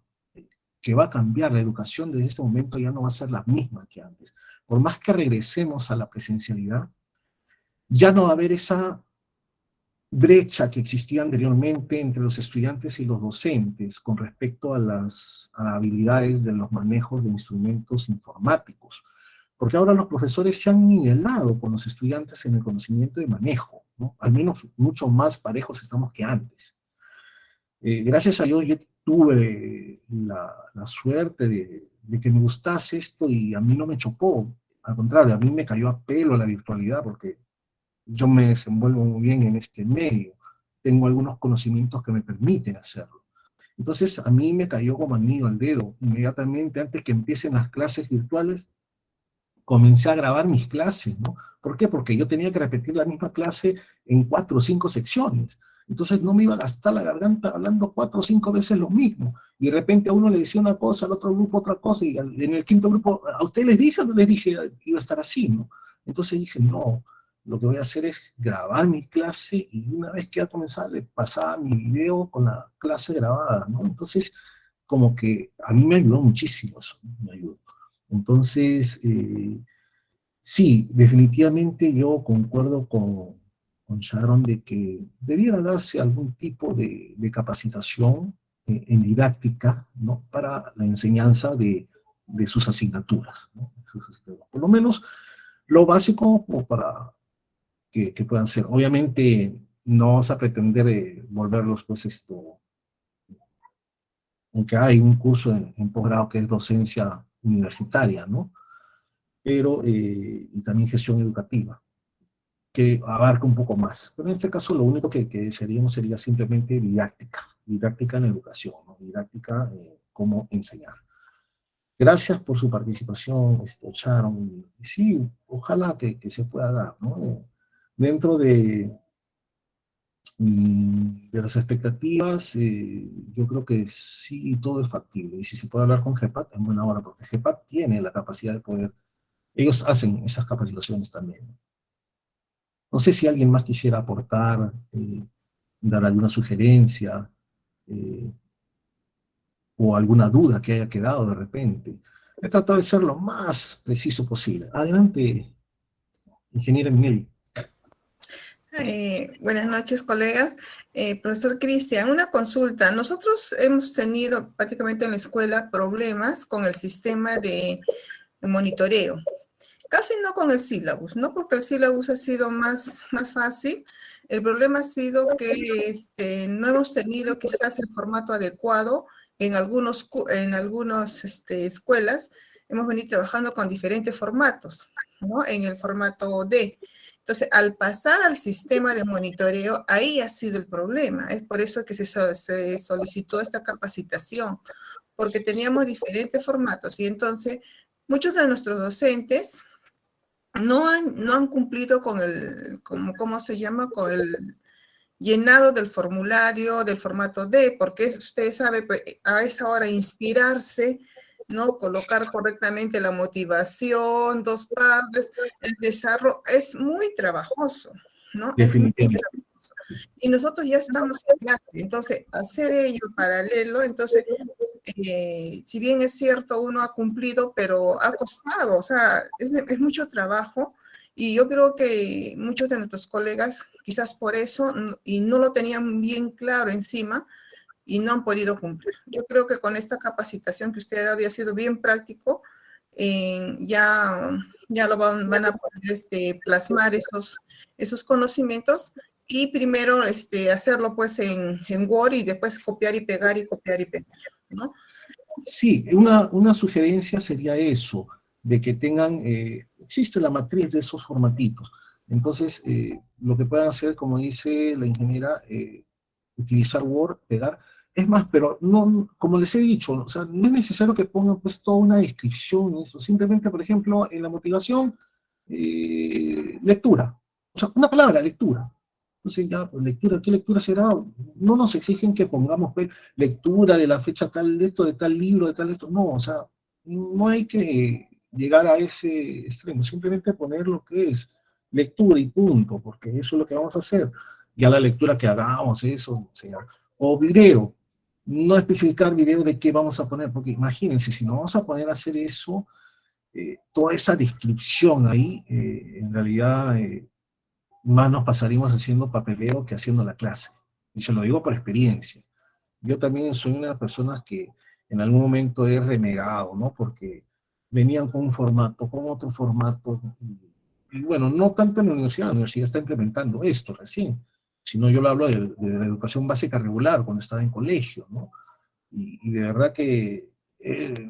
que va a cambiar. La educación desde este momento ya no va a ser la misma que antes. Por más que regresemos a la presencialidad, ya no va a haber esa brecha que existía anteriormente entre los estudiantes y los docentes con respecto a las habilidades de los manejos de instrumentos informáticos. Porque ahora los profesores se han nivelado con los estudiantes en el conocimiento de manejo, ¿no? Al menos mucho más parejos estamos que antes. Gracias a Dios yo tuve la suerte de que me gustase esto y a mí no me chocó. Al contrario, a mí me cayó a pelo la virtualidad porque yo me desenvuelvo muy bien en este medio. Tengo algunos conocimientos que me permiten hacerlo. Entonces, a mí me cayó como anillo al dedo. Inmediatamente, antes que empiecen las clases virtuales, comencé a grabar mis clases, ¿no? ¿Por qué? Porque yo tenía que repetir la misma clase en 4 o 5 secciones. Entonces no me iba a gastar la garganta hablando 4 o 5 veces lo mismo. Y de repente a uno le decía una cosa, al otro grupo otra cosa, y en el quinto grupo, ¿a usted les dije o no les dije iba a estar así, ¿no? Entonces dije, no, lo que voy a hacer es grabar mi clase y una vez que iba a comenzar le pasaba mi video con la clase grabada, ¿no? Entonces, como que a mí me ayudó muchísimo eso, me ayudó. Entonces, sí, definitivamente yo concuerdo con Sharon de que debiera darse algún tipo de capacitación en didáctica, ¿no? Para la enseñanza de sus asignaturas, ¿no? Por lo menos lo básico como para que puedan ser. Obviamente no vamos a pretender volverlos, pues esto, aunque hay un curso en posgrado que es docencia universitaria, ¿no? Pero, y también gestión educativa, que abarca un poco más. Pero en este caso lo único que desearíamos sería simplemente didáctica, didáctica en educación, ¿no? Didáctica, cómo enseñar. Gracias por su participación, Sharon, y sí, ojalá que se pueda dar, ¿no? Dentro De las expectativas, yo creo que sí, todo es factible. Y si se puede hablar con GEPAT, en buena hora, porque GEPAT tiene la capacidad de poder, ellos hacen esas capacitaciones también. No sé si alguien más quisiera aportar, dar alguna sugerencia, eh, o alguna duda que haya quedado de repente. He tratado de ser lo más preciso posible. Adelante, ingeniera Minelli. Buenas noches, colegas. Profesor Cristian, una consulta. Nosotros hemos tenido prácticamente en la escuela problemas con el sistema de monitoreo. Casi no con el sílabus, ¿no? Porque el sílabus ha sido más fácil. El problema ha sido que no hemos tenido quizás el formato adecuado en algunos escuelas. Hemos venido trabajando con diferentes formatos, ¿no? En el formato D. Entonces, al pasar al sistema de monitoreo, ahí ha sido el problema. Es por eso que se solicitó esta capacitación, porque teníamos diferentes formatos y entonces muchos de nuestros docentes no han cumplido con ¿cómo se llama? Con el llenado del formulario, del formato D, porque usted sabe, pues, a esa hora inspirarse, ¿no? Colocar correctamente la motivación, dos partes, el desarrollo, es muy trabajoso, ¿no? Es muy Definitivamente. trabajoso. Y nosotros ya estamos en clase, entonces hacer ello paralelo, entonces, si bien es cierto, uno ha cumplido, pero ha costado, o sea, es mucho trabajo. Y yo creo que muchos de nuestros colegas, quizás por eso, y no lo tenían bien claro encima, y no han podido cumplir. Yo creo que con esta capacitación que usted ha dado y ha sido bien práctico, ya lo van a poder plasmar esos conocimientos y primero hacerlo pues en Word y después copiar y pegar y copiar y pegar, ¿no? Sí, una sugerencia sería eso, de que tengan, existe la matriz de esos formatitos. Entonces, lo que puedan hacer, como dice la ingeniera, utilizar Word, pegar. Es más, pero no, como les he dicho, o sea, no es necesario que pongan pues toda una descripción, eso. Simplemente, por ejemplo, en la motivación, lectura. O sea, una palabra, lectura. Entonces ya, pues, lectura, ¿qué lectura será? No nos exigen que pongamos pues, lectura de la fecha tal, de esto, de tal libro, de tal esto. No, o sea, no hay que llegar a ese extremo. Simplemente poner lo que es lectura y punto, porque eso es lo que vamos a hacer. Ya la lectura que hagamos, eso, o sea, o video, no especificar video de qué vamos a poner, porque imagínense, si nos vamos a poner a hacer eso, toda esa descripción ahí, en realidad, más nos pasaríamos haciendo papeleo que haciendo la clase. Y se lo digo por experiencia. Yo también soy una de las personas que en algún momento he renegado, ¿no? Porque venían con un formato, con otro formato, y bueno, no tanto en la universidad está implementando esto recién, sino yo lo hablo de la educación básica regular, cuando estaba en colegio, ¿no? Y de verdad que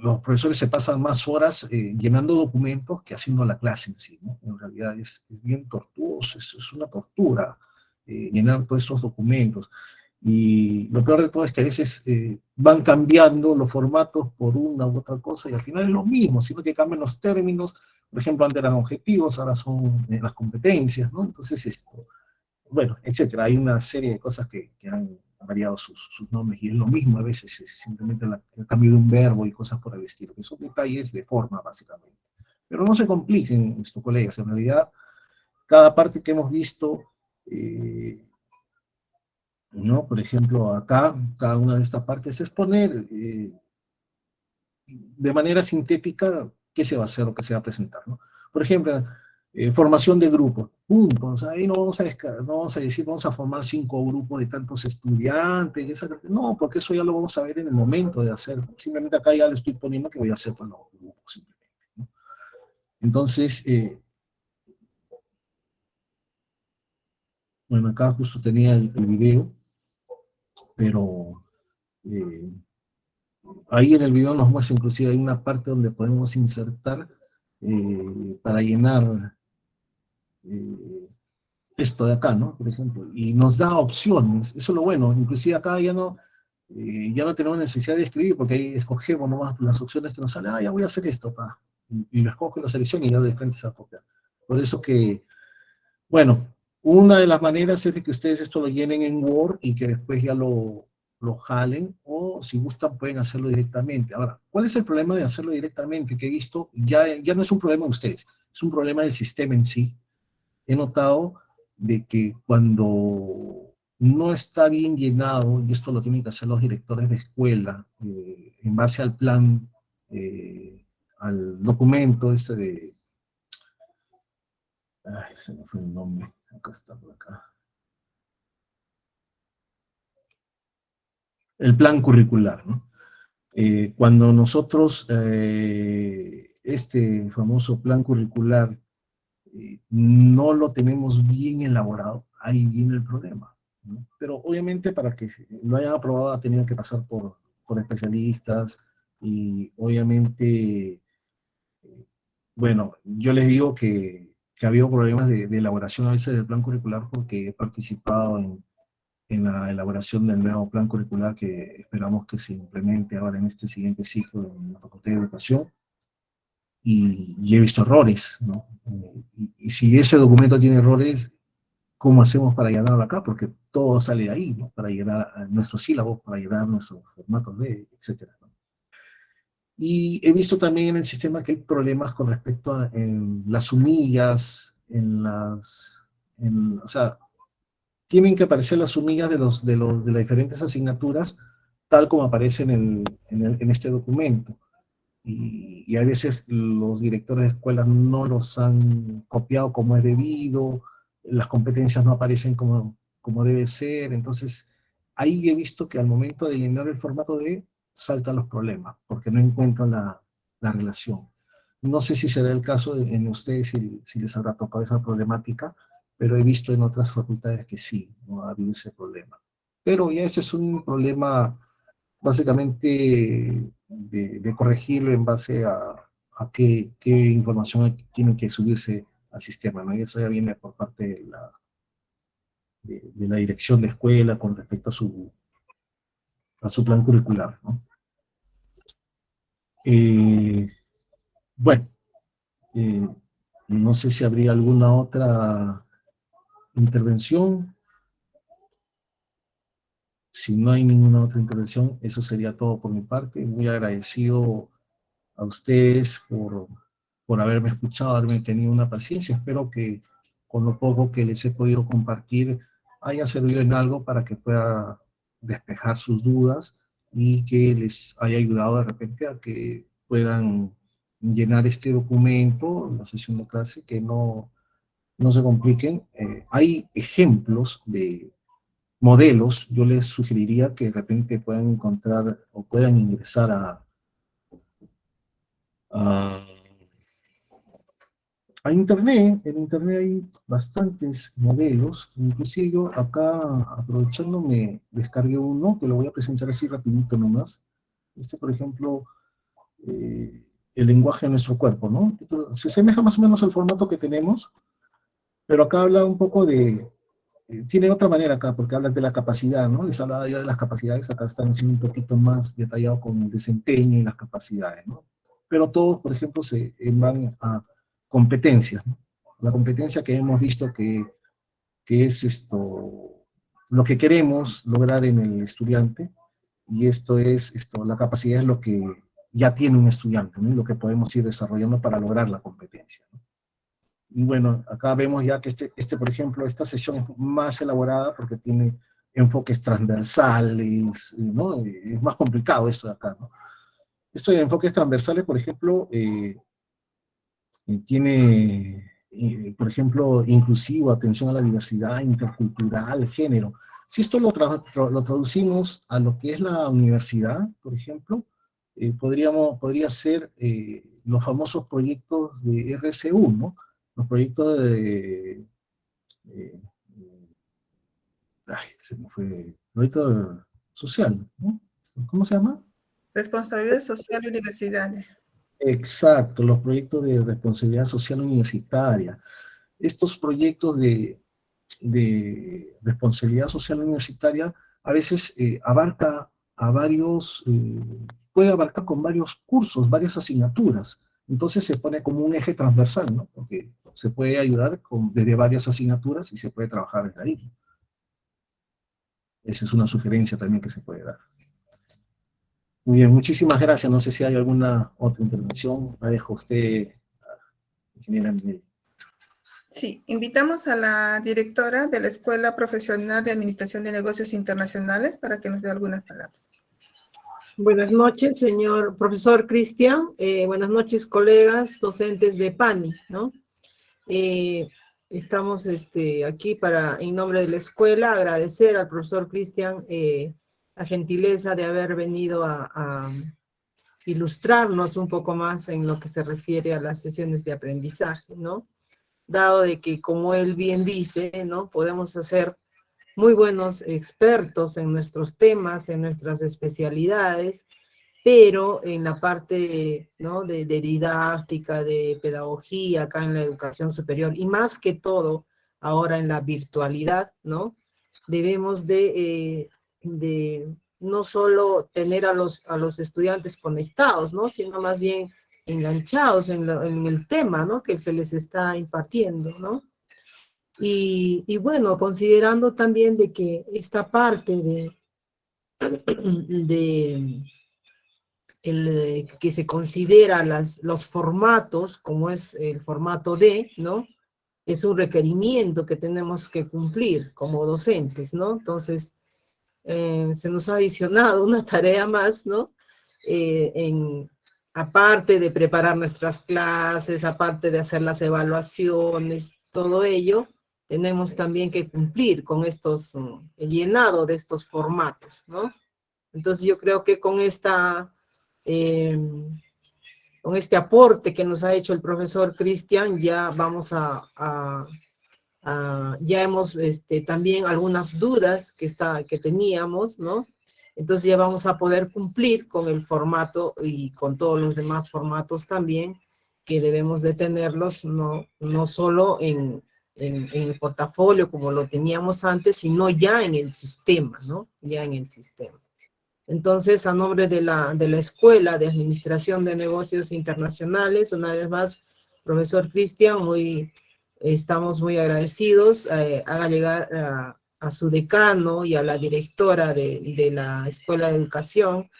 los profesores se pasan más horas llenando documentos que haciendo la clase en sí, ¿no? En realidad es bien tortuoso, es una tortura llenar todos esos documentos. Y lo peor de todo es que a veces van cambiando los formatos por una u otra cosa y al final es lo mismo, sino que cambian los términos. Por ejemplo, antes eran objetivos, ahora son las competencias, ¿no? Entonces, esto, bueno, etcétera. Hay una serie de cosas que han variado sus nombres y es lo mismo a veces, es simplemente el cambio de un verbo y cosas por el estilo, que son detalles de forma, básicamente. Pero no se compliquen, estos colegas, en realidad, cada parte que hemos visto, ¿no? Por ejemplo, acá, cada una de estas partes es poner de manera sintética qué se va a hacer o qué se va a presentar, ¿no? Por ejemplo, formación de grupos, punto. O sea, ahí no vamos a decir, vamos a formar 5 grupos de tantos estudiantes, no, porque eso ya lo vamos a ver en el momento de hacer. Simplemente acá ya le estoy poniendo que voy a hacer con los grupos, simplemente, ¿no? Entonces, bueno, acá justo tenía el video, pero ahí en el video nos muestra inclusive hay una parte donde podemos insertar para llenar esto de acá, ¿no? Por ejemplo, y nos da opciones, eso es lo bueno, inclusive acá ya no tenemos necesidad de escribir, porque ahí escogemos nomás las opciones que nos salen, ya voy a hacer esto, y lo escojo en la selección y ya de frente se va a copiar. Por eso que, bueno, Una de las maneras es de que ustedes esto lo llenen en Word y que después ya lo jalen, o si gustan pueden hacerlo directamente. Ahora, ¿cuál es el problema de hacerlo directamente? Que he visto, ya no es un problema de ustedes, es un problema del sistema en sí. He notado de que cuando no está bien llenado, y esto lo tienen que hacer los directores de escuela, en base al plan, al documento este de, ay, se me fue el nombre, acá está por acá. El plan curricular, ¿no? Cuando nosotros, este famoso plan curricular, no lo tenemos bien elaborado, ahí viene el problema, ¿no? Pero obviamente para que lo hayan aprobado ha tenido que pasar por especialistas y obviamente, bueno, yo les digo que ha habido problemas de elaboración a veces del plan curricular porque he participado en la elaboración del nuevo plan curricular que esperamos que se implemente ahora en este siguiente ciclo en la Facultad de Educación. Y he visto errores, ¿no? Y si ese documento tiene errores, ¿cómo hacemos para llenarlo acá? Porque todo sale de ahí, ¿no? Para llenar nuestros sílabos, para llenar nuestros formatos de, etcétera, ¿no? Y he visto también en el sistema que hay problemas con respecto a en las humillas, o sea, tienen que aparecer las humillas de las diferentes asignaturas, tal como aparecen en este documento. Y a veces los directores de escuelas no los han copiado como es debido, las competencias no aparecen como debe ser, entonces ahí he visto que al momento de llenar el formato D saltan los problemas, porque no encuentran la relación. No sé si será el caso en ustedes, si les habrá tocado esa problemática, pero he visto en otras facultades que sí, no ha habido ese problema. Pero ya ese es un problema básicamente de corregirlo en base a qué información tiene que subirse al sistema, ¿no? Y eso ya viene por parte de la dirección de escuela con respecto a su plan curricular, ¿no? Eh, bueno, eh, no sé si habría alguna otra intervención. Si no hay ninguna otra intervención, eso sería todo por mi parte. Muy agradecido a ustedes por haberme escuchado, haberme tenido una paciencia. Espero que con lo poco que les he podido compartir haya servido en algo para que pueda despejar sus dudas y que les haya ayudado de repente a que puedan llenar este documento, la sesión de clase, que no se compliquen. Hay ejemplos de modelos. Yo les sugeriría que de repente puedan encontrar o puedan ingresar a internet. En internet hay bastantes modelos, inclusive yo acá aprovechando me descargué uno que lo voy a presentar así rapidito nomás. Este, por ejemplo, el lenguaje de nuestro cuerpo, ¿no? Se asemeja más o menos al formato que tenemos, pero acá habla un poco tiene otra manera acá, porque habla de la capacidad, ¿no? Les habla ya de las capacidades, acá están siendo un poquito más detallado con el desempeño y las capacidades, ¿no? Pero todos, por ejemplo, se van a competencias, ¿no? La competencia que hemos visto que es lo que queremos lograr en el estudiante, y la capacidad es lo que ya tiene un estudiante, ¿no? Y lo que podemos ir desarrollando para lograr la competencia, ¿no? Y bueno, acá vemos ya que por ejemplo, esta sesión es más elaborada porque tiene enfoques transversales, ¿no? Es más complicado esto de acá, ¿no? Esto de enfoques transversales, por ejemplo, tiene, por ejemplo, inclusivo, atención a la diversidad intercultural, género. Si esto lo traducimos a lo que es la universidad, por ejemplo, podría ser los famosos proyectos de RCU, ¿no? Los proyectos eh, ay, se me fue, proyecto social, ¿no? ¿Cómo se llama? Responsabilidad social universitaria. Exacto, los proyectos de responsabilidad social universitaria. Estos proyectos de responsabilidad social universitaria a veces puede abarcar con varios cursos, varias asignaturas. Entonces se pone como un eje transversal, ¿no? Porque se puede ayudar desde varias asignaturas y se puede trabajar desde ahí. Esa es una sugerencia también que se puede dar. Muy bien, muchísimas gracias. No sé si hay alguna otra intervención. La dejo a usted, ingeniera Minelli. Sí, invitamos a la directora de la Escuela Profesional de Administración de Negocios Internacionales para que nos dé algunas palabras. Buenas noches, señor profesor Cristian. Buenas noches, colegas docentes de PANI, ¿no? Estamos aquí en nombre de la escuela, agradecer al profesor Cristian la gentileza de haber venido a ilustrarnos un poco más en lo que se refiere a las sesiones de aprendizaje, ¿no? Dado de que, como él bien dice, ¿no? Podemos ser muy buenos expertos en nuestros temas, en nuestras especialidades, pero en la parte, ¿no? de didáctica, de pedagogía, acá en la educación superior, y más que todo, ahora en la virtualidad, ¿no? Debemos de no solo tener a los estudiantes conectados, ¿no? Sino más bien enganchados en el tema, ¿no? Que se les está impartiendo, ¿no? Y bueno, considerando también de que esta parte que se considera los formatos, como es el formato D, ¿no? Es un requerimiento que tenemos que cumplir como docentes, ¿no? Entonces, se nos ha adicionado una tarea más, ¿no? Aparte de preparar nuestras clases, aparte de hacer las evaluaciones, todo ello, tenemos también que cumplir con el llenado de estos formatos, ¿no? Entonces yo creo que con este aporte que nos ha hecho el profesor Cristian, ya vamos ya hemos también algunas dudas que teníamos, ¿no? Entonces ya vamos a poder cumplir con el formato y con todos los demás formatos también, que debemos de tenerlos, no solo en el portafolio como lo teníamos antes, sino ya en el sistema, ¿no? Ya en el sistema. Entonces, a nombre de la Escuela de Administración de Negocios Internacionales, una vez más, profesor Cristian, estamos muy agradecidos. Haga llegar a su decano y a la directora de la Escuela de Educación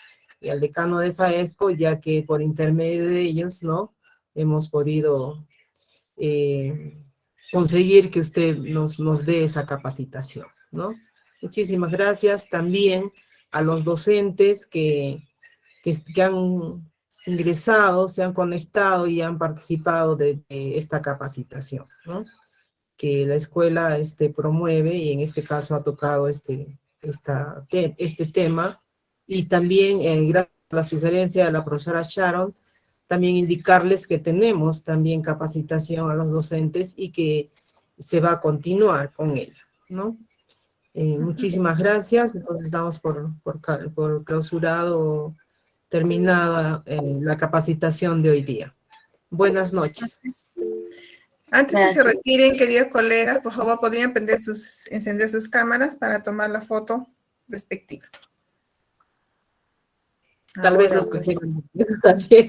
y al decano de FAESCO, ya que por intermedio de ellos, ¿no? Hemos podido conseguir que usted nos dé esa capacitación, ¿no? Muchísimas gracias también a los docentes que han ingresado, se han conectado y han participado de esta capacitación, ¿no? Que la escuela promueve, y en este caso ha tocado este tema, y también gracias a la sugerencia de la profesora Sharon, también indicarles que tenemos también capacitación a los docentes y que se va a continuar con ella, ¿no? Muchísimas gracias. Entonces damos por clausurado, terminada la capacitación de hoy día. Buenas noches. Antes que se retiren, queridos colegas, por favor, podrían encender sus cámaras para tomar la foto respectiva. Tal vez los cogieron también,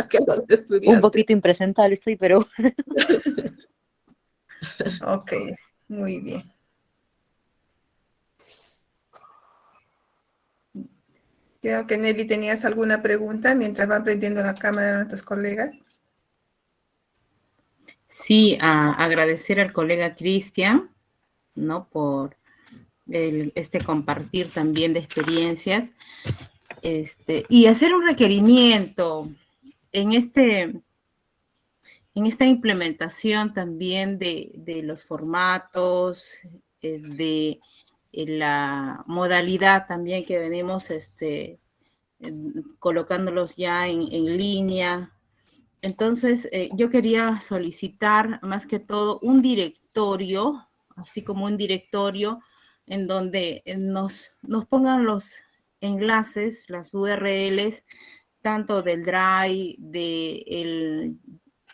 que los estudiantes. Un poquito impresentable estoy, pero... Ok, muy bien. Creo que Nelly, ¿tenías alguna pregunta mientras van prendiendo la cámara a nuestros colegas? Sí, agradecer al colega Cristian, ¿no? Por compartir también de experiencias, y hacer un requerimiento en esta implementación también de los formatos, de la modalidad también que venimos colocándolos ya en línea. Entonces, yo quería solicitar más que todo un directorio, así como un directorio en donde nos pongan los enlaces, las URLs, tanto del Drive,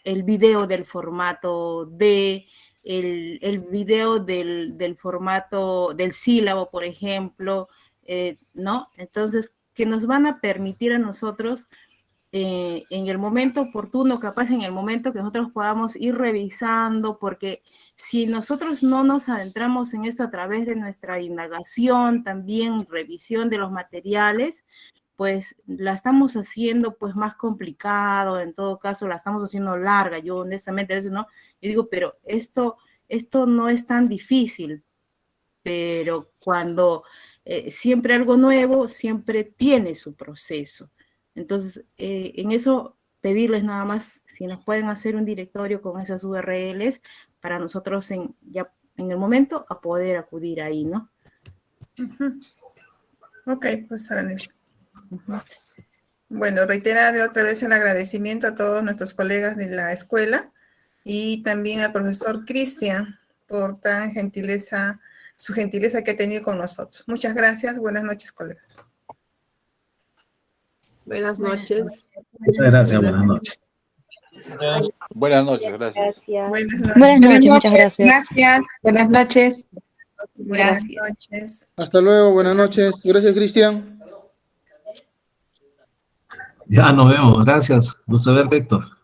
el video del formato D, el video del formato del sílabo, por ejemplo, ¿no? Entonces, que nos van a permitir a nosotros en el momento oportuno, capaz en el momento que nosotros podamos ir revisando, porque si nosotros no nos adentramos en esto a través de nuestra indagación, también revisión de los materiales, pues la estamos haciendo pues más complicado, en todo caso la estamos haciendo larga. Yo honestamente a veces no, yo digo, pero esto no es tan difícil, pero cuando siempre algo nuevo, siempre tiene su proceso. Entonces, en eso pedirles nada más si nos pueden hacer un directorio con esas URLs para nosotros ya en el momento a poder acudir ahí, ¿no? Ok, pues Aranel. Bueno, reiterar otra vez el agradecimiento a todos nuestros colegas de la escuela y también al profesor Cristian por tan gentileza, su gentileza que ha tenido con nosotros. Muchas gracias. Buenas noches, colegas. Buenas noches. Muchas gracias, buenas noches. Buenas noches, gracias. Buenas noches. Buenas noches, muchas gracias. Gracias, buenas noches. Buenas Gracias. noches. Hasta luego, buenas noches. Gracias, Cristian. Ya nos vemos, gracias. Gusto verte, Héctor.